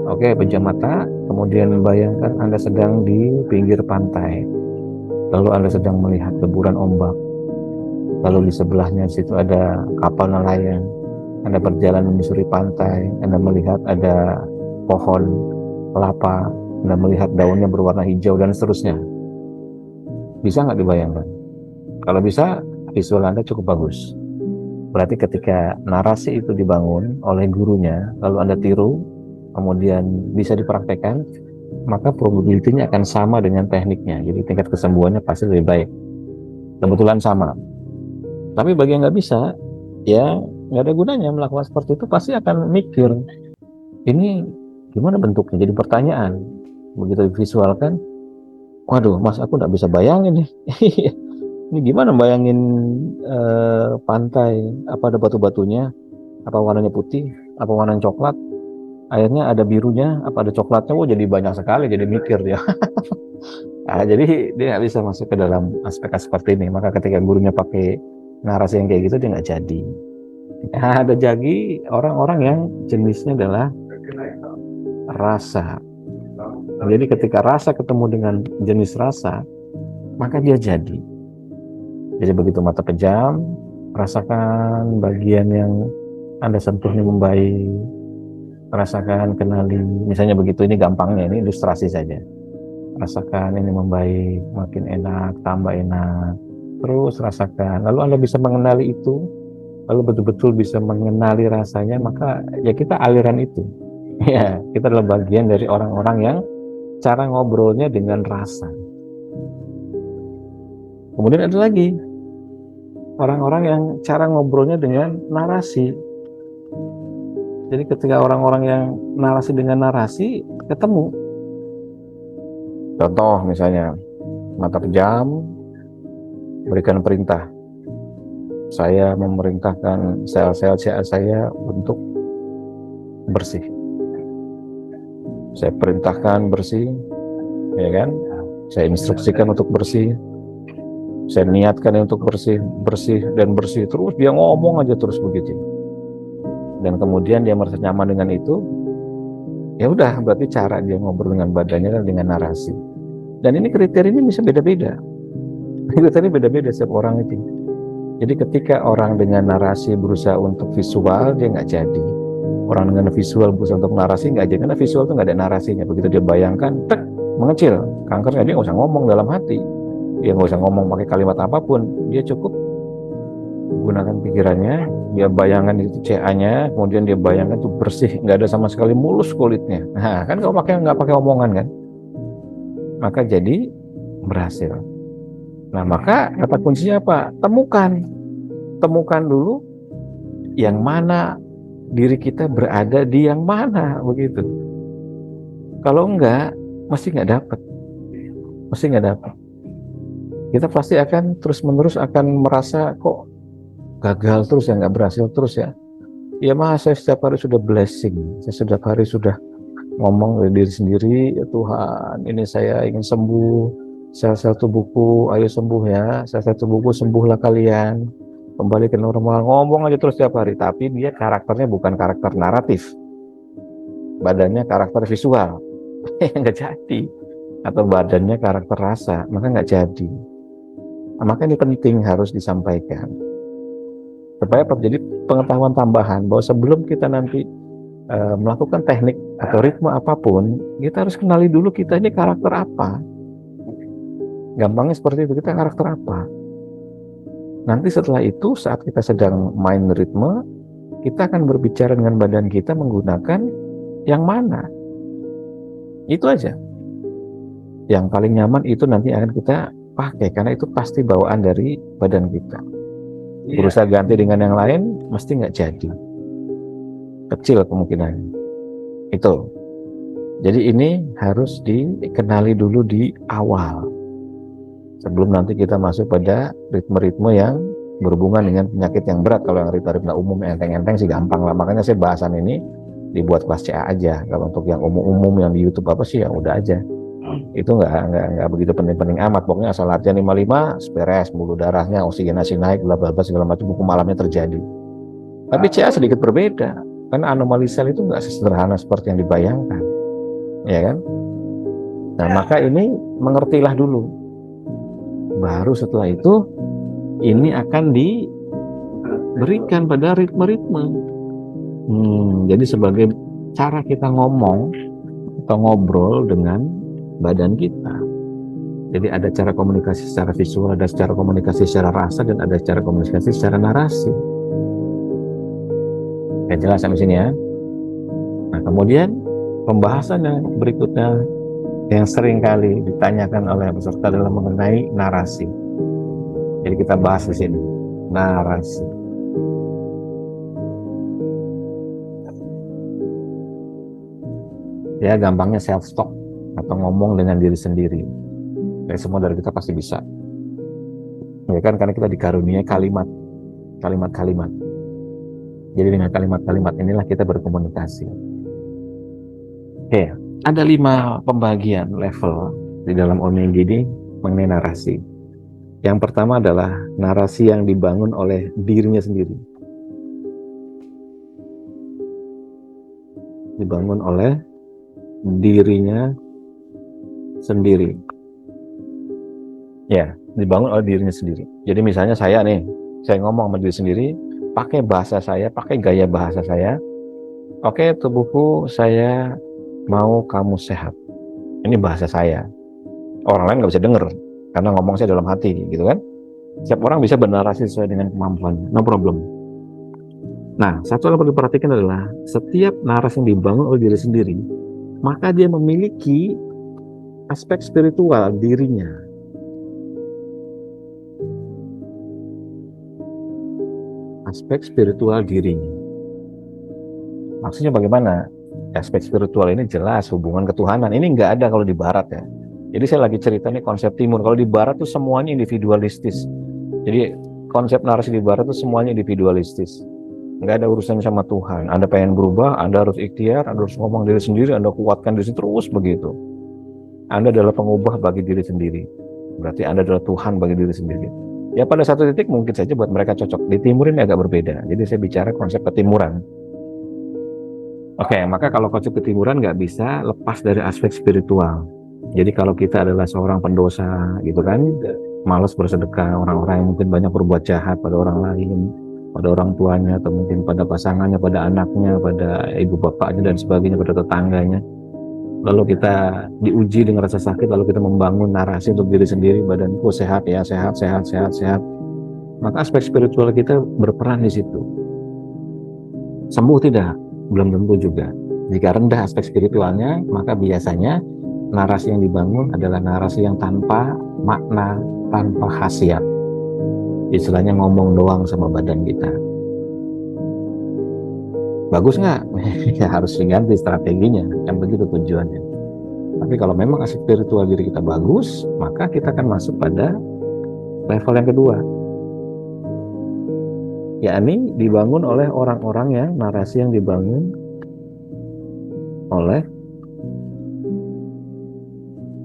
S1: Oke, pejam mata, kemudian bayangkan Anda sedang di pinggir pantai. Lalu Anda sedang melihat deburan ombak. Lalu di sebelahnya situ ada kapal nelayan. Anda berjalan menyusuri pantai, Anda melihat ada pohon kelapa, Anda melihat daunnya berwarna hijau dan seterusnya. Bisa nggak dibayangkan? Kalau bisa, visual Anda cukup bagus. Berarti ketika narasi itu dibangun oleh gurunya, lalu Anda tiru, kemudian bisa dipraktekkan, maka probability-nya akan sama dengan tekniknya. Jadi tingkat kesembuhannya pasti lebih baik. Kebetulan sama. Tapi bagi yang nggak bisa, ya nggak ada gunanya melakukan seperti itu. Pasti akan mikir, ini gimana bentuknya? Jadi pertanyaan. Begitu divisualkan, waduh, mas aku nggak bisa bayangin nih. Ini gimana bayangin pantai? Apa ada batu-batunya? Apa warnanya putih? Apa warnanya coklat? Airnya ada birunya? Apa ada coklatnya? Oh, jadi banyak sekali. Jadi mikir dia. Nah, jadi dia nggak bisa masuk ke dalam aspek seperti ini. Maka ketika gurunya pakai narasi yang kayak gitu, dia nggak jadi. Nah, ada jadi orang-orang yang jenisnya adalah rasa. Jadi ketika rasa ketemu dengan jenis rasa, maka dia jadi. Jadi begitu mata pejam, rasakan bagian yang Anda sentuh ini membaik, rasakan, kenali. Misalnya begitu, ini gampangnya, ini ilustrasi saja. Rasakan ini membaik, makin enak, tambah enak. Terus rasakan, lalu Anda bisa mengenali itu, lalu betul-betul bisa mengenali rasanya, maka ya kita aliran itu. Ya, kita adalah bagian dari orang-orang yang cara ngobrolnya dengan rasa. Kemudian ada lagi orang-orang yang cara ngobrolnya dengan narasi. Jadi ketika orang-orang yang narasi dengan narasi ketemu. Contoh misalnya, mata pejam, berikan perintah. Saya memerintahkan sel-sel saya untuk bersih. Saya perintahkan bersih, ya kan? Saya instruksikan untuk bersih. Saya niatkan untuk bersih, bersih dan bersih. Terus dia ngomong aja terus begitu. Dan kemudian dia merasa nyaman dengan itu. Ya udah, berarti cara dia ngobrol dengan badannya adalah dengan narasi. Dan ini kriterianya bisa beda-beda. Kriterianya beda-beda setiap orang itu. Jadi ketika orang dengan narasi berusaha untuk visual, dia nggak jadi. Orang dengan visual berusaha untuk narasi nggak jadi, karena visual itu nggak ada narasinya. Begitu dia bayangkan, tek, mengecil. Kankernya dia nggak usah ngomong dalam hati. Dia nggak usah ngomong pakai kalimat apapun. Dia cukup gunakan pikirannya, dia bayangkan itu CA-nya, kemudian dia bayangkan itu bersih, nggak ada sama sekali mulus kulitnya. Nah, kan kalau nggak pakai omongan kan, maka jadi berhasil. Nah, maka kata kuncinya apa? Temukan dulu yang mana diri kita berada di yang mana, begitu. Kalau enggak, mesti nggak dapat. Kita pasti akan terus-menerus akan merasa kok gagal terus ya, nggak berhasil terus ya. Ya mas, saya setiap hari sudah blessing, saya setiap hari sudah ngomong dari diri sendiri, ya Tuhan, ini saya ingin sembuh, sel-sel tubuhku, ayo sembuh ya, sel-sel tubuhku sembuhlah kalian, kembali ke normal, ngomong aja terus setiap hari. Tapi dia karakternya bukan karakter naratif, badannya karakter visual, nggak jadi. Atau badannya karakter rasa, maka nggak jadi. Nah, maka ini penting harus disampaikan supaya terjadi pengetahuan tambahan bahwa sebelum kita nanti melakukan teknik atau ritme apapun, kita harus kenali dulu kita ini karakter apa. Gampangnya seperti itu, kita karakter apa. Nanti setelah itu saat kita sedang main ritme, kita akan berbicara dengan badan kita menggunakan yang mana. Itu aja. Yang paling nyaman itu nanti akan kita pakai, karena itu pasti bawaan dari badan kita. Berusaha ganti dengan yang lain, mesti nggak jadi. Kecil kemungkinannya. Itu. Jadi ini harus dikenali dulu di awal. Sebelum nanti kita masuk pada ritme-ritme yang berhubungan dengan penyakit yang berat. Kalau yang ritme-ritme umum, enteng-enteng sih gampang lah. Makanya saya bahasan ini dibuat kelas CA aja. Kalau untuk yang umum-umum yang di YouTube apa sih, ya udah aja. Itu nggak begitu penting-penting amat. Pokoknya asal latihan 55, beres, pembuluh darahnya, oksigenasi naik, bla bla bla segala macam, hukum alamnya terjadi. Tapi CA sedikit berbeda, karena anomali sel itu nggak sesederhana seperti yang dibayangkan, ya kan? Nah, maka ini mengertilah dulu. Baru setelah itu ini akan diberikan pada ritme-ritme. Jadi sebagai cara kita ngomong atau ngobrol dengan badan kita. Jadi ada cara komunikasi secara visual, ada cara komunikasi secara rasa, dan ada cara komunikasi secara narasi. Ya, jelas sampai sini ya. Nah, kemudian pembahasan yang berikutnya yang sering kali ditanyakan oleh peserta adalah mengenai narasi. Jadi kita bahas di sini, narasi. Ya, gampangnya self talk atau ngomong dengan diri sendiri. Semua dari kita pasti bisa. Ya kan, karena kita dikaruniai kalimat-kalimat. Jadi dengan kalimat-kalimat inilah kita berkomunikasi. Oke, ada 5 pembagian level di dalam Omeng ini mengenai narasi. Yang pertama adalah narasi yang dibangun oleh dirinya sendiri. Dibangun oleh dirinya sendiri. Ya, dibangun oleh dirinya sendiri. Jadi misalnya saya ngomong sama diri sendiri, pakai bahasa saya, pakai gaya bahasa saya. Oke, tubuhku, saya mau kamu sehat. Ini bahasa saya. Orang lain nggak bisa denger, karena ngomong saya dalam hati, gitu kan. Setiap orang bisa bernarasi sesuai dengan kemampuannya, no problem. Nah, satu yang perlu diperhatikan adalah setiap narasi yang dibangun oleh diri sendiri, maka dia memiliki aspek spiritual dirinya. Aspek spiritual dirinya. Maksudnya bagaimana? Aspek spiritual ini jelas hubungan ketuhanan. Ini nggak ada kalau di barat ya. Jadi saya lagi cerita nih konsep timur. Kalau di barat tuh semuanya individualistis. Jadi konsep narasi di barat tuh semuanya individualistis. Nggak ada urusan sama Tuhan. Anda pengen berubah, Anda harus ikhtiar, Anda harus ngomong diri sendiri, Anda kuatkan diri sendiri, terus begitu. Anda adalah pengubah bagi diri sendiri. Berarti Anda adalah Tuhan bagi diri sendiri. Ya pada satu titik mungkin saja buat mereka cocok. Di timur ini agak berbeda. Jadi saya bicara konsep ketimuran. Oke, maka kalau konsep ketimuran nggak bisa lepas dari aspek spiritual. Jadi kalau kita adalah seorang pendosa, gitu kan, malas bersedekah, orang-orang yang mungkin banyak berbuat jahat pada orang lain, pada orang tuanya, atau mungkin pada pasangannya, pada anaknya, pada ibu bapaknya, dan sebagainya, pada tetangganya. Lalu kita diuji dengan rasa sakit, lalu kita membangun narasi untuk diri sendiri, badanku sehat ya, sehat, sehat, sehat, sehat. Maka aspek spiritual kita berperan di situ. Sembuh tidak? Belum tentu juga. Jika rendah aspek spiritualnya, maka biasanya narasi yang dibangun adalah narasi yang tanpa makna, tanpa khasiat. Istilahnya ngomong doang sama badan kita. Bagus nggak? Ya harus diganti strateginya, kan begitu tujuannya. Tapi kalau memang aspek spiritual diri kita bagus, maka kita akan masuk pada level yang kedua, yakni dibangun oleh orang-orang yang narasi yang dibangun oleh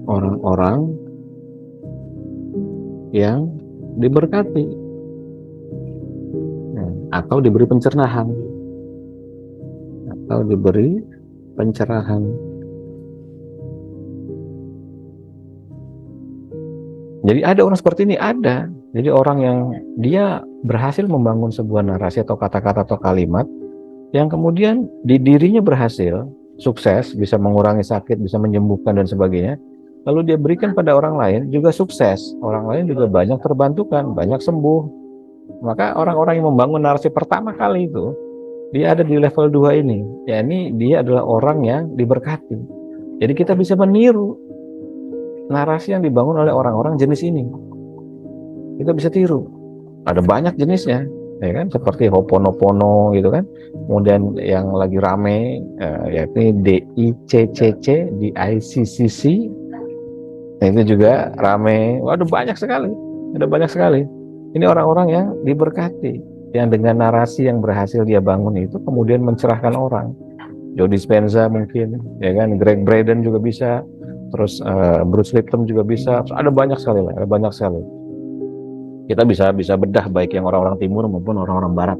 S1: orang-orang yang diberkati atau diberi pencerahan Jadi ada orang seperti ini, ada. Jadi orang yang dia berhasil membangun sebuah narasi atau kata-kata atau kalimat yang kemudian di dirinya berhasil, sukses, bisa mengurangi sakit, bisa menyembuhkan dan sebagainya. Lalu dia berikan pada orang lain juga sukses. Orang lain juga banyak terbantukan, banyak sembuh. Maka orang-orang yang membangun narasi pertama kali itu, dia ada di level 2 ini. Yakni dia adalah orang yang diberkati. Jadi kita bisa meniru narasi yang dibangun oleh orang-orang jenis ini. Kita bisa tiru. Ada banyak jenisnya, ya kan? Seperti Ho'oponopono gitu kan. Kemudian yang lagi rame yakni DICCC, DICCC. Nah, itu juga rame. Waduh, banyak sekali. Ada banyak sekali. Ini orang-orang yang diberkati, yang dengan narasi yang berhasil dia bangun itu kemudian mencerahkan orang. Joe Dispenza mungkin, ya kan? Greg Braden juga bisa. Terus Bruce Lipton juga bisa. Terus ada banyak sekali lah, ada banyak sekali. Kita bisa bedah baik yang orang-orang timur maupun orang-orang barat.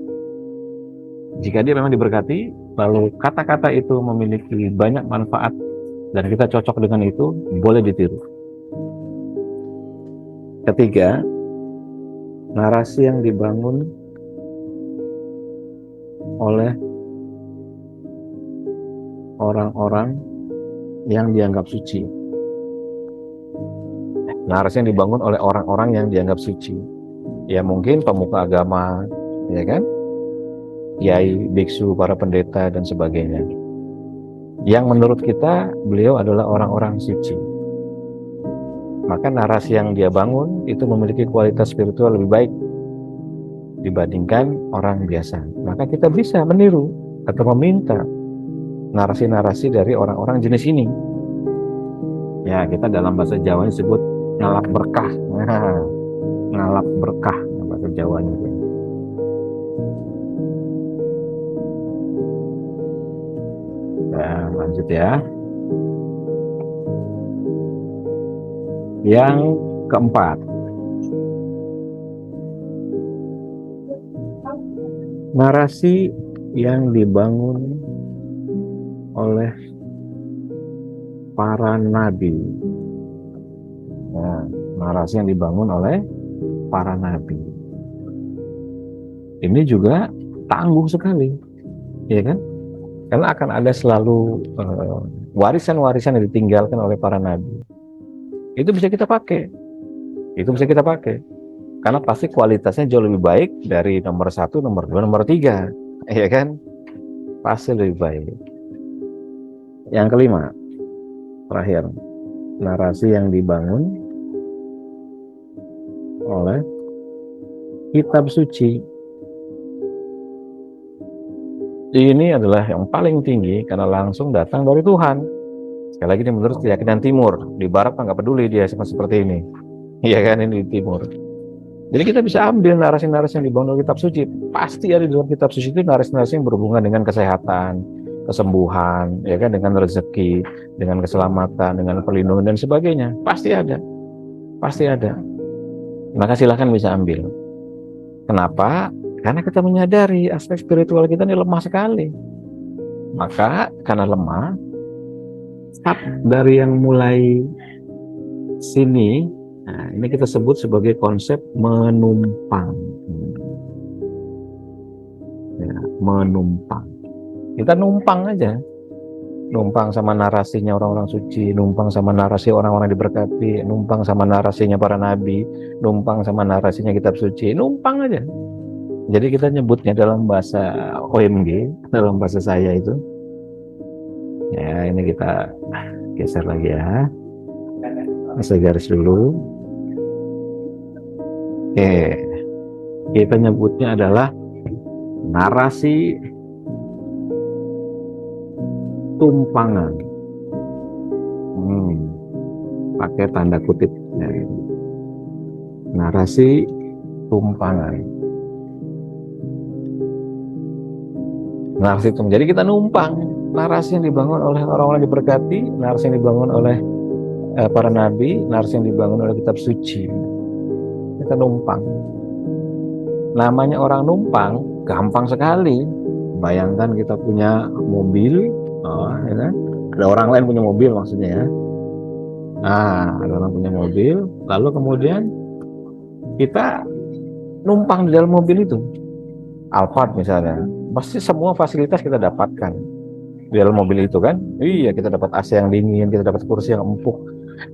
S1: Jika dia memang diberkati, lalu kata-kata itu memiliki banyak manfaat dan kita cocok dengan itu, boleh ditiru. Ketiga, narasi yang dibangun oleh orang-orang yang dianggap suci. Narasi yang dibangun oleh orang-orang yang dianggap suci. Ya mungkin pemuka agama, ya kan? Kiai, biksu, para pendeta dan sebagainya. Yang menurut kita beliau adalah orang-orang suci. maka narasi yang dia bangun itu memiliki kualitas spiritual lebih baik dibandingkan orang biasa. Maka kita bisa meniru atau meminta narasi-narasi dari orang-orang jenis ini. Ya, kita dalam bahasa Jawa disebut ngalap berkah. Nah, ngalap berkah bahasa Jawanya. Nah, lanjut ya. Yang keempat, narasi yang dibangun oleh para nabi. Nah, narasi yang dibangun oleh para nabi. Ini juga tangguh sekali, ya kan? Karena akan ada selalu warisan-warisan yang ditinggalkan oleh para nabi. Itu bisa kita pakai. Karena pasti kualitasnya jauh lebih baik dari nomor 1, nomor 2, nomor 3. Ya kan? Pasti lebih baik. Yang kelima, terakhir, narasi yang dibangun oleh kitab suci. Ini adalah yang paling tinggi karena langsung datang dari Tuhan. Sekali lagi ini menurut keyakinan Timur. Di Barat nggak peduli dia seperti ini. Iya kan, ini di Timur. Jadi kita bisa ambil narasi-narasi yang dibangun oleh kitab suci. Pasti ada di dalam kitab suci itu narasi-narasi yang berhubungan dengan kesehatan, kesembuhan, ya kan, dengan rezeki, dengan keselamatan, dengan perlindungan dan sebagainya. Pasti ada. Maka silahkan bisa ambil. Kenapa? Karena kita menyadari aspek spiritual kita ini lemah sekali. Maka karena lemah, dari yang mulai sini, nah ini kita sebut sebagai konsep menumpang. Ya, menumpang. Kita numpang aja. Numpang sama narasinya orang-orang suci, numpang sama narasi orang-orang diberkati, numpang sama narasinya para nabi, numpang sama narasinya kitab suci, numpang aja. Jadi kita nyebutnya dalam bahasa OMG, dalam bahasa saya itu. Ya, ini kita geser lagi ya. Saya garis dulu. Oke, kita nyebutnya adalah narasi tumpangan. Pakai tanda kutip. Ya. Narasi tumpangan. Narasi itu. Jadi kita numpang narasi yang dibangun oleh orang-orang diberkati, narasi yang dibangun oleh para nabi, narasi yang dibangun oleh kitab suci. Kita numpang. Namanya orang numpang gampang sekali. Bayangkan kita punya mobil, ya kan? Ada orang lain punya mobil maksudnya ya. Nah, ada orang punya mobil, lalu kemudian kita numpang di dalam mobil itu. Alphard misalnya, pasti semua fasilitas kita dapatkan di dalam mobil itu kan. Iya, kita dapat AC yang dingin, kita dapat kursi yang empuk,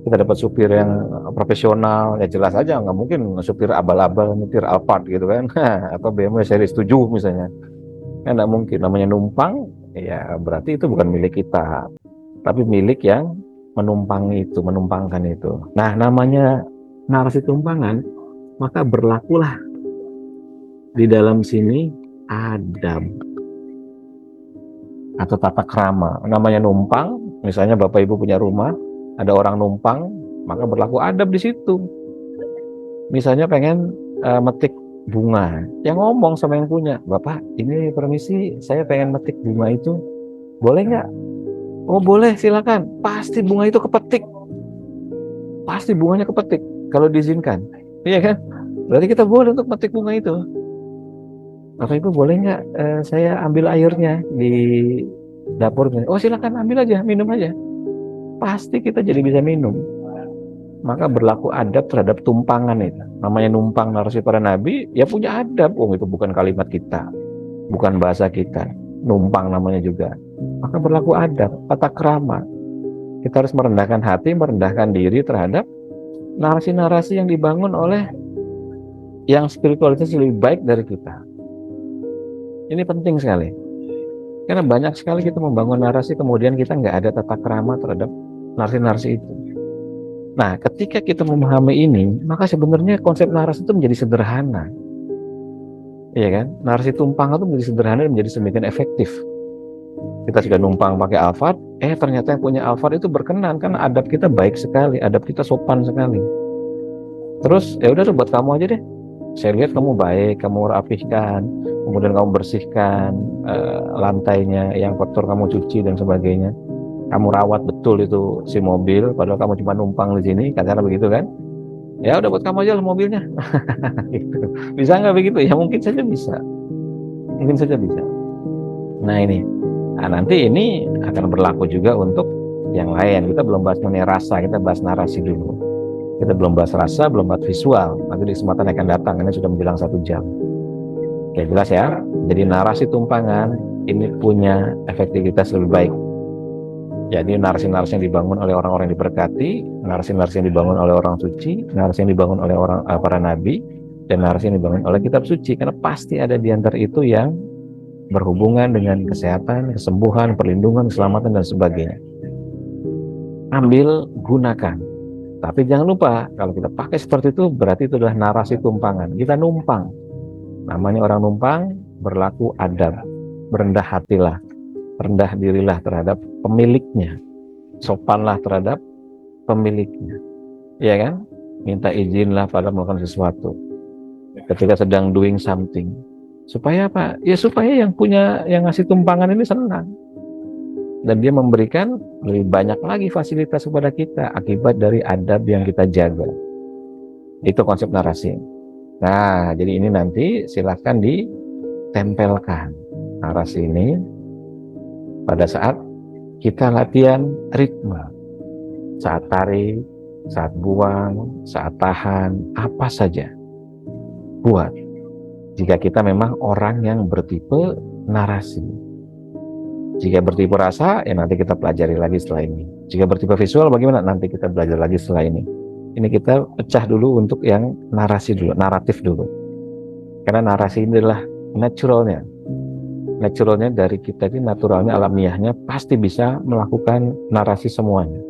S1: kita dapat supir yang profesional. Ya jelas aja nggak mungkin supir abal-abal nyetir Alphard gitu kan, atau BMW seri 7 misalnya. Kan nggak mungkin. Namanya numpang, ya berarti itu bukan milik kita, tapi milik yang menumpangkan itu. Nah, namanya narasi tumpangan, maka berlakulah di dalam sini adab atau tata krama. Namanya numpang, misalnya Bapak Ibu punya rumah, ada orang numpang, maka berlaku adab di situ. Misalnya pengen metik bunga, yang ngomong sama yang punya, Bapak, ini permisi, saya pengen metik bunga itu, boleh nggak? Oh boleh, silakan. Pasti bunga itu kepetik. Pasti bunganya kepetik kalau diizinkan. Iya kan? Berarti kita boleh untuk metik bunga itu. Bapak Ibu boleh nggak saya ambil airnya di dapur? Oh silakan ambil aja, minum aja. Pasti kita jadi bisa minum. Maka berlaku adab terhadap tumpangan itu. Namanya numpang narasi para nabi, ya punya adab. Oh itu bukan kalimat kita, bukan bahasa kita. Numpang namanya juga. Maka berlaku adab, tata krama. Kita harus merendahkan hati, merendahkan diri terhadap narasi-narasi yang dibangun oleh yang spiritualitas lebih baik dari kita. Ini penting sekali. Karena banyak sekali kita membangun narasi, kemudian kita nggak ada tata krama terhadap narasi-narasi itu. Nah, ketika kita memahami ini, maka sebenarnya konsep narasi itu menjadi sederhana. Iya kan? Narasi tumpangan itu menjadi sederhana dan menjadi semakin efektif. Kita sudah numpang pakai Alphard, ternyata yang punya Alphard itu berkenan karena adab kita baik sekali, adab kita sopan sekali. Terus ya udah buat kamu aja deh. Saya lihat kamu baik, kamu rapihkan, kemudian kamu bersihkan lantainya, yang kotor kamu cuci dan sebagainya. Kamu rawat betul itu si mobil, padahal kamu cuma numpang di sini, katakanlah begitu kan? Ya udah buat kamu aja lah mobilnya. Gitu. Bisa nggak begitu? Ya mungkin saja bisa, mungkin saja bisa. Nah ini, nanti ini akan berlaku juga untuk yang lain. Kita belum bahas mengenai rasa, kita bahas narasi dulu. Kita belum bahas rasa, belum bahas visual. Nanti di kesempatan yang akan datang, ini sudah menjelang 1 jam. Oke, jelas ya. Jadi narasi tumpangan ini punya efektivitas lebih baik. Jadi narasi-narasi yang dibangun oleh orang-orang yang diberkati, narasi-narasi yang dibangun oleh orang suci, narasi yang dibangun oleh para nabi, dan narasi yang dibangun oleh kitab suci. Karena pasti ada di antara itu yang berhubungan dengan kesehatan, kesembuhan, perlindungan, keselamatan, dan sebagainya. Ambil, gunakan. Tapi jangan lupa, kalau kita pakai seperti itu, berarti itu adalah narasi tumpangan. Kita numpang. Namanya orang numpang, berlaku adab. Berendah hatilah, rendah dirilah terhadap pemiliknya. Sopanlah terhadap pemiliknya. Iya kan? Minta izinlah pada melakukan sesuatu. Ketika sedang doing something. Supaya apa? Ya supaya yang ngasih tumpangan ini senang. Dan dia memberikan lebih banyak lagi fasilitas kepada kita akibat dari adab yang kita jaga. Itu konsep narasi. Nah, jadi ini nanti silahkan ditempelkan narasi ini pada saat kita latihan ritme. Saat tarik, saat buang, saat tahan, apa saja. Buat. Jika kita memang orang yang bertipe narasi. Jika bertipe rasa, ya nanti kita pelajari lagi setelah ini. Jika bertipe visual, bagaimana? Nanti kita belajar lagi setelah ini. Ini kita pecah dulu untuk yang narasi dulu, naratif dulu. Karena narasi ini adalah naturalnya. Naturalnya dari kita ini, naturalnya, alamiahnya, pasti bisa melakukan narasi semuanya.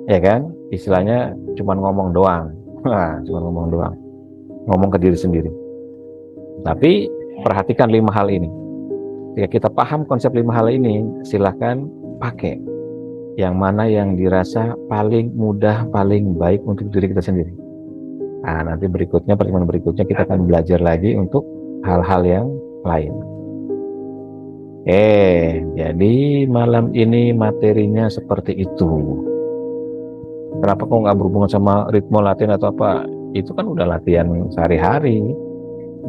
S1: Ya kan? Istilahnya cuma ngomong doang. Cuma ngomong doang. Ngomong ke diri sendiri. Tapi perhatikan 5 hal ini. Jika kita paham konsep 5 hal ini, silahkan pakai yang mana yang dirasa paling mudah, paling baik untuk diri kita sendiri. Nah, nanti berikutnya, pertemuan berikutnya kita akan belajar lagi untuk hal-hal yang lain. Jadi malam ini materinya seperti itu. Kenapa kok nggak berhubungan sama ritme latihan atau apa? Itu kan udah latihan sehari-hari.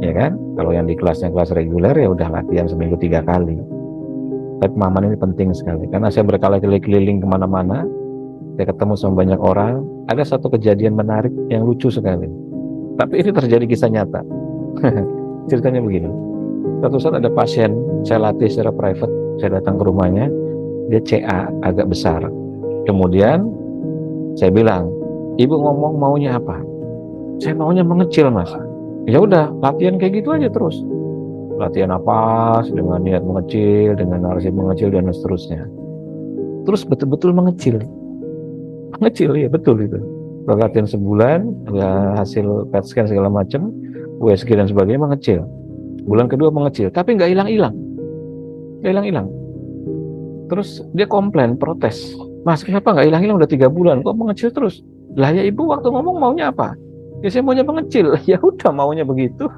S1: Ya kan? Kalau yang di kelasnya kelas reguler ya udah latihan seminggu 3 kali. Tapi pemahaman ini penting sekali karena saya berkali-kali keliling kemana-mana, saya ketemu sama banyak orang. Ada satu kejadian menarik yang lucu sekali. Tapi ini terjadi kisah nyata. Ceritanya begini. Suatu saat ada pasien, saya latih secara private, saya datang ke rumahnya, dia CA agak besar. Kemudian saya bilang, ibu ngomong maunya apa? Saya maunya mengecil, mas. Ya udah, latihan kayak gitu aja terus. Latihan apa dengan niat mengecil, dengan narasi mengecil dan seterusnya. Terus betul-betul mengecil. Mengecil ya betul itu. Latihan sebulan, ya hasil PET scan segala macam, USG dan sebagainya mengecil. Bulan kedua mengecil, tapi nggak hilang-hilang. Nggak hilang-hilang. Terus dia komplain, protes. Mas, kenapa nggak hilang-hilang udah 3 bulan? Kok mengecil terus? Lah ya ibu waktu ngomong maunya apa? Ya saya maunya mengecil. Ya udah maunya begitu.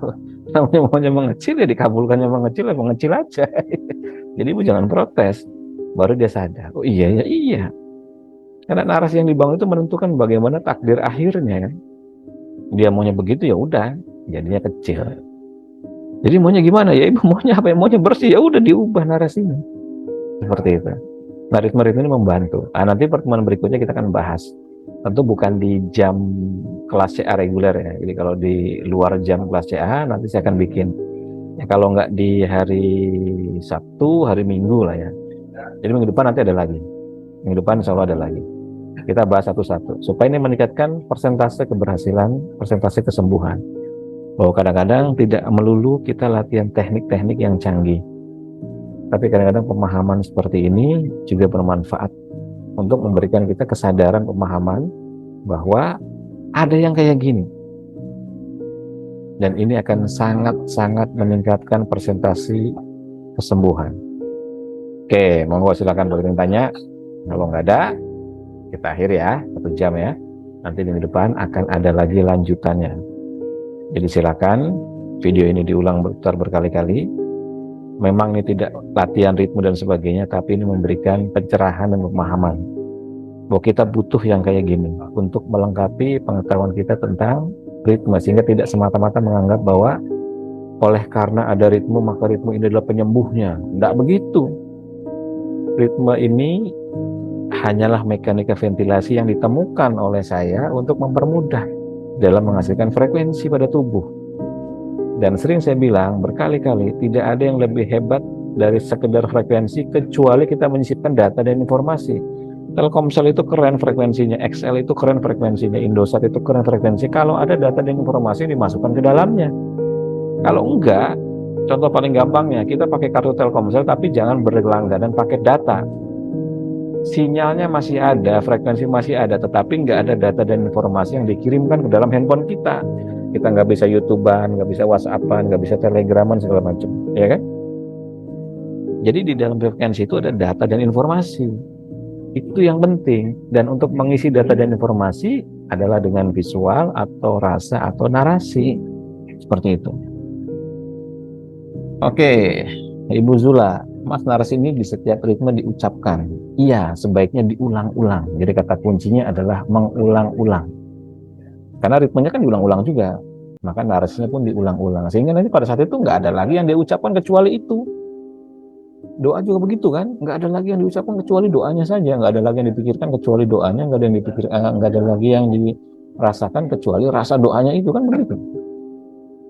S1: Namanya maunya mengecil ya dikabulkannya mengecil ya mengecil aja. Jadi ibu jangan protes. Baru dia sadar. Oh iya ya iya. Karena narasi yang dibangun itu menentukan bagaimana takdir akhirnya kan. Dia maunya begitu ya udah, jadinya kecil. Jadi maunya gimana? Ya ibu maunya apa? Maunya bersih ya udah diubah narasinya. Seperti itu. Nah, ritme ini membantu. Nanti pertemuan berikutnya kita akan bahas. Tentu bukan di jam kelas CA reguler ya. Jadi kalau di luar jam kelas CA nanti saya akan bikin. Ya kalau nggak di hari Sabtu, hari Minggu lah ya. Jadi minggu depan nanti ada lagi. Minggu depan insya Allah ada lagi. Kita bahas satu-satu. Supaya ini meningkatkan persentase keberhasilan, persentase kesembuhan. Bahwa kadang-kadang tidak melulu kita latihan teknik-teknik yang canggih. Tapi kadang-kadang pemahaman seperti ini juga bermanfaat untuk memberikan kita kesadaran pemahaman bahwa ada yang kayak gini. Dan ini akan sangat-sangat meningkatkan persentase kesembuhan. Oke, monggo silakan kalau ingin tanya. Kalau nggak ada, kita akhir ya, 1 jam ya. Nanti minggu depan akan ada lagi lanjutannya. Jadi silakan, video ini diulang berkali-kali. Memang ini tidak latihan ritme dan sebagainya, tapi ini memberikan pencerahan dan pemahaman bahwa kita butuh yang kayak gini untuk melengkapi pengetahuan kita tentang ritme, sehingga tidak semata-mata menganggap bahwa oleh karena ada ritme maka ritme ini adalah penyembuhnya. Tidak begitu. Ritme ini hanyalah mekanika ventilasi yang ditemukan oleh saya untuk mempermudah dalam menghasilkan frekuensi pada tubuh. Dan sering saya bilang berkali-kali, tidak ada yang lebih hebat dari sekedar frekuensi kecuali kita menyisipkan data dan informasi. Telkomsel itu keren frekuensinya, XL itu keren frekuensinya, Indosat itu keren frekuensi, kalau ada data dan informasi yang dimasukkan ke dalamnya. Kalau enggak, contoh paling gampangnya, kita pakai kartu Telkomsel tapi jangan berlangganan pakai data. Sinyalnya masih ada, frekuensi masih ada, tetapi nggak ada data dan informasi yang dikirimkan ke dalam handphone kita. Kita nggak bisa YouTubean, nggak bisa WhatsAppan, nggak bisa Telegraman, segala macam, ya kan? Jadi di dalam frekuensi itu ada data dan informasi. Itu yang penting. Dan untuk mengisi data dan informasi adalah dengan visual atau rasa atau narasi. Seperti itu. Oke, Ibu Zula, Mas, narasi ini di setiap ritme diucapkan. Iya, sebaiknya diulang-ulang. Jadi kata kuncinya adalah mengulang-ulang. Karena ritmenya kan diulang-ulang juga. Maka narasinya pun diulang-ulang. Sehingga nanti pada saat itu nggak ada lagi yang diucapkan kecuali itu. Doa juga begitu kan, nggak ada lagi yang diucapkan kecuali doanya saja, nggak ada lagi yang dipikirkan kecuali doanya, nggak ada yang nggak ada lagi yang dirasakan kecuali rasa doanya, itu kan begitu.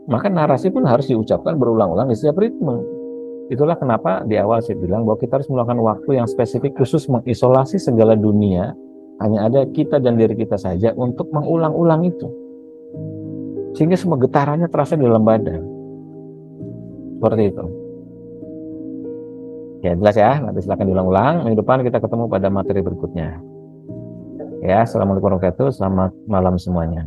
S1: Maka narasi pun harus diucapkan berulang-ulang di setiap ritme. Itulah kenapa di awal saya bilang bahwa kita harus meluangkan waktu yang spesifik khusus mengisolasi segala dunia, hanya ada kita dan diri kita saja untuk mengulang-ulang itu, sehingga semua getarannya terasa di dalam badan. Seperti itu. Ya, jelas ya, nanti silakan diulang-ulang. Minggu depan kita ketemu pada materi berikutnya. Ya, assalamualaikum warahmatullahi wabarakatuh. Selamat malam semuanya.